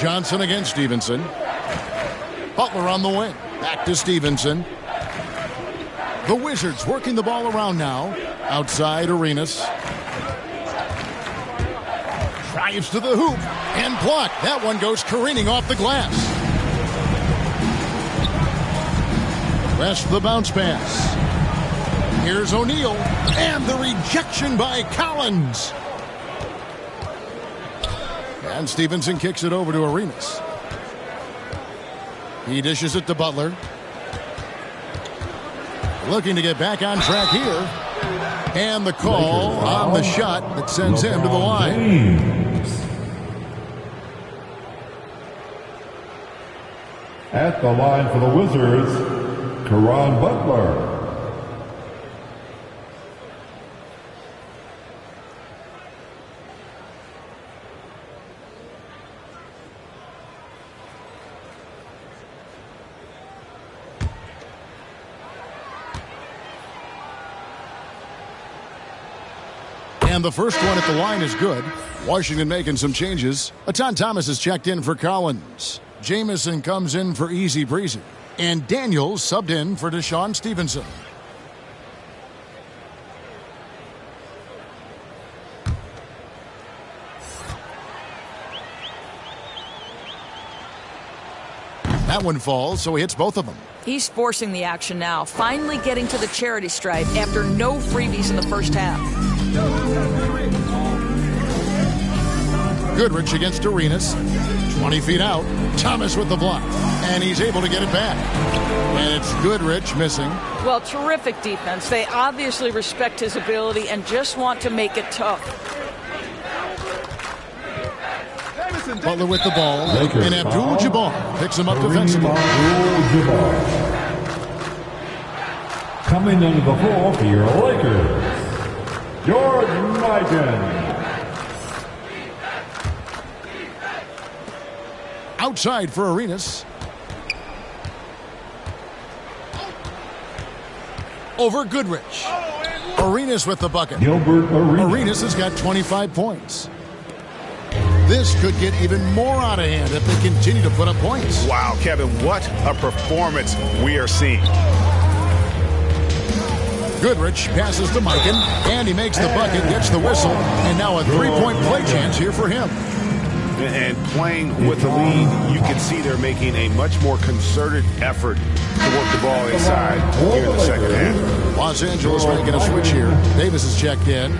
Johnson against Stevenson. Butler on the wing. Back to Stevenson. The Wizards working the ball around now. Outside Arenas. Drives to the hoop and blocked. That one goes careening off the glass. West the bounce pass. Here's O'Neal. And the rejection by Collins. And Stevenson kicks it over to Arenas. He dishes it to Butler. Looking to get back on track here. And the call on the shot that sends him to the line. At the line for the Wizards, Caron Butler. And the first one at the line is good. Washington making some changes. Atan Thomas has checked in for Collins. Jamison comes in for Easy Breezy. And Daniels subbed in for Deshaun Stevenson. That one falls, so he hits both of them. He's forcing the action now, finally getting to the charity stripe after no freebies in the first half. Goodrich against Arenas. 20 feet out. Thomas with the block. And he's able to get it back. And it's Goodrich missing. Well, terrific defense. They obviously respect his ability and just want to make it tough. Butler with the ball. And Abdul-Jabbar picks him up defensively. Coming into the floor for your Lakers, George Mikan. Outside for Arenas. Over Goodrich. Arenas with the bucket. Gilbert Arenas. Arenas has got 25 points. This could get even more out of hand if they continue to put up points. Wow, Kevin, what a performance we are seeing. Goodrich passes to Mikan, and he makes the bucket, gets the whistle, and now a three-point play chance here for him. And playing with the lead, you can see they're making a much more concerted effort to work the ball inside here in the second half. Los Angeles making a switch here. Davis is checked in.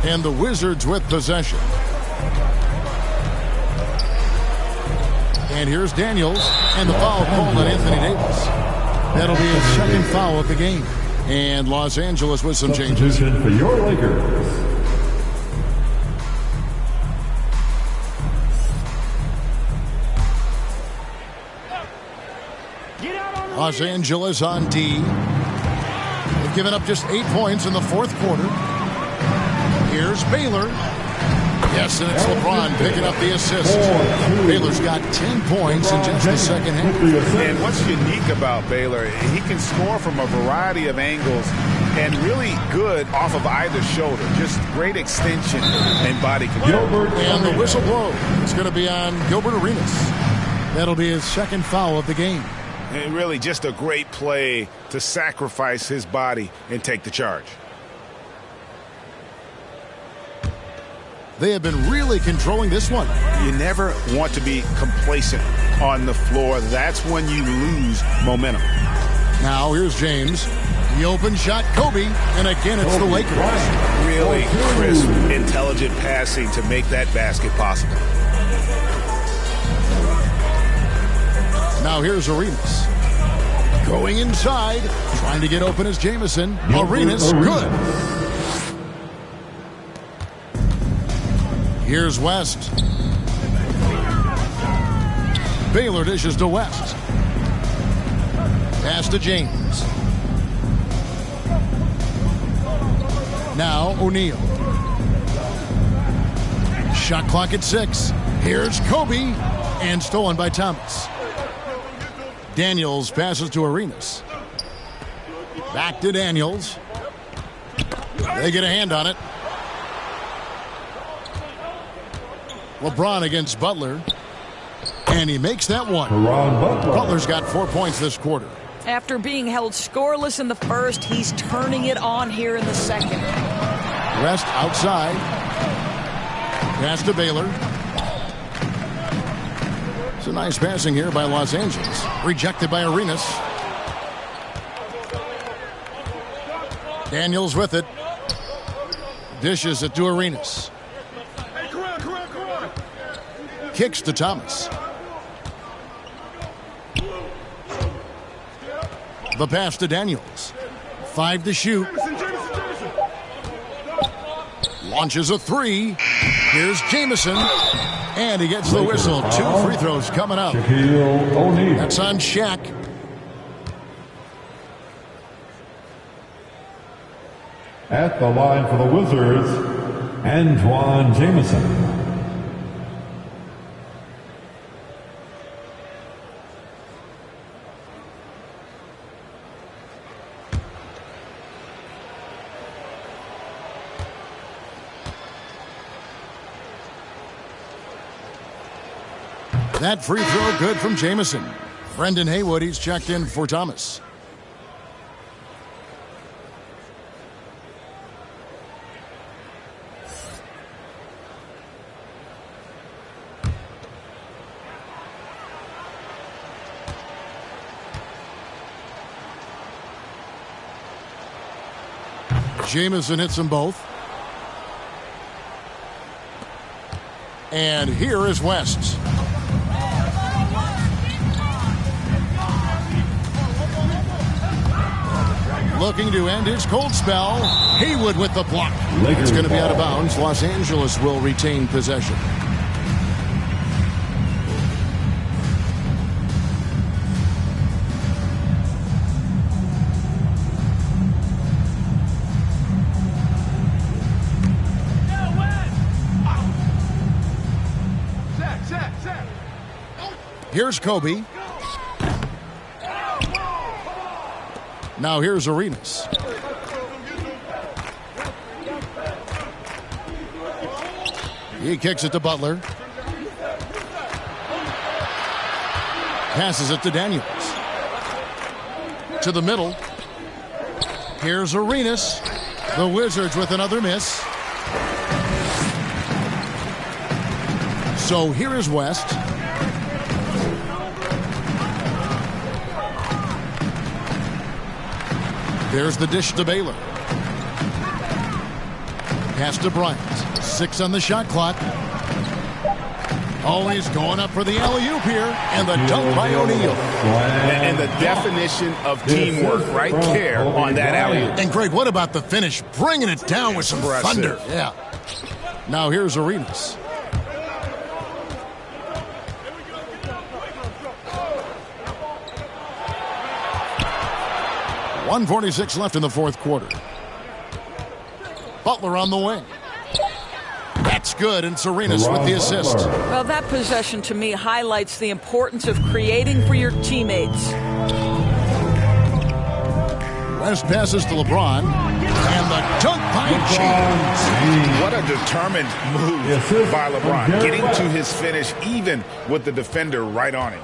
And the Wizards with possession. And here's Daniels. And the foul called on Anthony Davis. That'll be his second foul of the game. And Los Angeles with some changes. For your Lakers. Los Angeles on D. They've given up just 8 points in the fourth quarter. Here's Baylor. Yes, and it's LeBron picking up the assist. Baylor's got 10 points in just the second half. And what's unique about Baylor, he can score from a variety of angles and really good off of either shoulder. Just great extension and body control. And the whistle blows. It's going to be on Gilbert Arenas. That'll be his second foul of the game. And really just a great play to sacrifice his body and take the charge. They have been really controlling this one. You never want to be complacent on the floor. That's when you lose momentum. Now here's James. The open shot, Kobe, and again it's the Lakers. Really crisp, intelligent passing to make that basket possible. Now here's Arenas. Going inside, trying to get open as Jamison. Arenas, good. Here's West. Baylor dishes to West. Pass to James. Now O'Neal. Shot clock at 6. Here's Kobe, and stolen by Thomas. Daniels passes to Arenas. Back to Daniels. They get a hand on it. LeBron against Butler. And he makes that one. Butler's got 4 points this quarter. After being held scoreless in the first, he's turning it on here in the second. West outside. Pass to Baylor. It's a nice passing here by Los Angeles. Rejected by Arenas. Daniels with it. Dishes it to Arenas. Kicks to Thomas. The pass to Daniels. 5 to shoot. Launches a 3. Here's Jamison. And he gets the whistle. 2 free throws coming up. That's on Shaq. At the line for the Wizards, Antoine Jamison. That free throw good from Jamison. Brendan Haywood, he's checked in for Thomas. Jamison hits them both. And here is West. Looking to end his cold spell. Haywood with the block. It's going to be out of bounds. Los Angeles will retain possession. Here's Kobe. Now here's Arenas. He kicks it to Butler. Passes it to Daniels. To the middle. Here's Arenas. The Wizards with another miss. So here is West. There's the dish to Baylor. Pass to Bryant. 6 on the shot clock. Always going up for the alley-oop here. And the dunk by O'Neal. And the definition of teamwork right there on that alley-oop. And Greg, what about the finish? Bringing it down with some thunder. Yeah. Now here's Arenas. .146 left in the fourth quarter. Butler on the wing. That's good, and it's Arenas with the assist. Well, that possession to me highlights the importance of creating for your teammates. West passes to LeBron, and the dunk by James. What a determined move by LeBron, getting to his finish even with the defender right on him.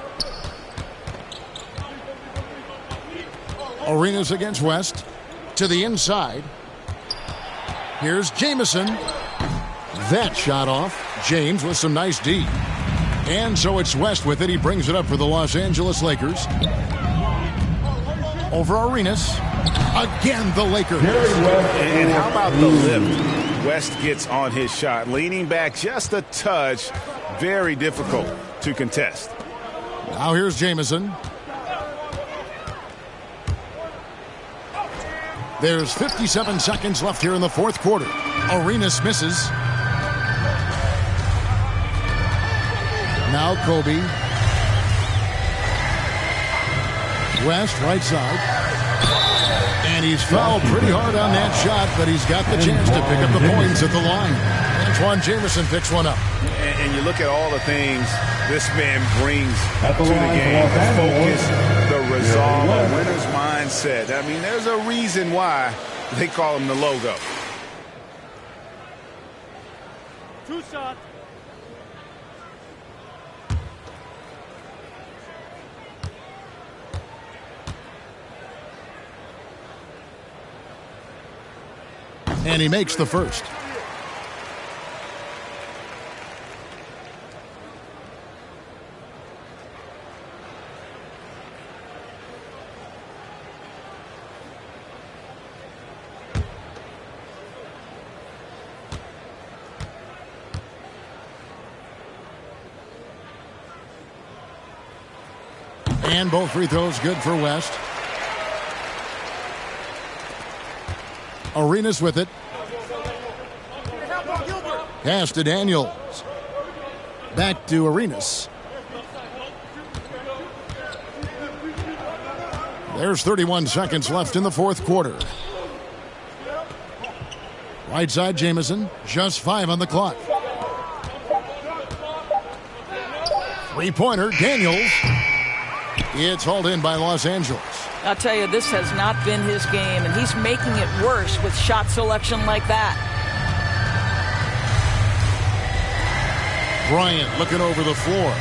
Arenas against West. To the inside. Here's Jamison. That shot off. James with some nice D. And so it's West with it. He brings it up for the Los Angeles Lakers. Over Arenas. Again, the Lakers. And how about the lift West gets on his shot? Leaning back just a touch. Very difficult to contest. Now here's Jamison. There's 57 seconds left here in the fourth quarter. Arenas misses. Now Kobe. West, right side. And he's fouled pretty hard on that shot, but he's got the chance to pick up the points at the line. Antoine Jamison picks one up. And you look at all the things this man brings to the game. The focus, the resolve, a winner's mindset. I mean, there's a reason why they call him the logo. 2 shots. And he makes the first. And both free throws good for West. Arenas with it. Pass to Daniels. Back to Arenas. There's 31 seconds left in the fourth quarter. Right side Jamison. Just 5 on the clock. Three-pointer Daniels. It's hauled in by Los Angeles. I'll tell you, this has not been his game, and he's making it worse with shot selection like that. Bryant looking over the floor.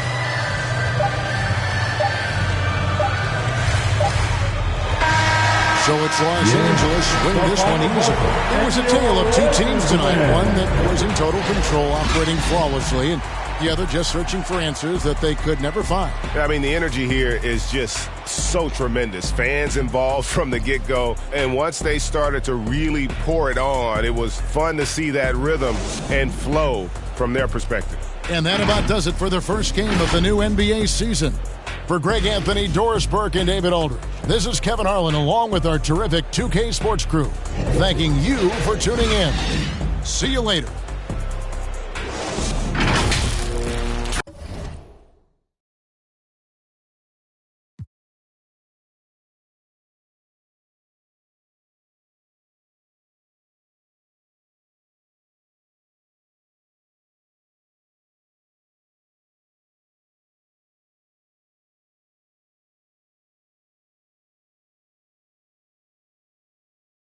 So it's Los Angeles winning this one easily. It was a tale of two teams tonight. One that was in total control, operating flawlessly, and the other just searching for answers that they could never find. I mean, the energy here is just so tremendous. Fans involved from the get-go, and once they started to really pour it on, it was fun to see that rhythm and flow from their perspective. And that about does it for the first game of the new NBA season. For Greg Anthony, Doris Burke, and David Aldridge, this is Kevin Harlan along with our terrific 2K Sports crew, thanking you for tuning in. See you later.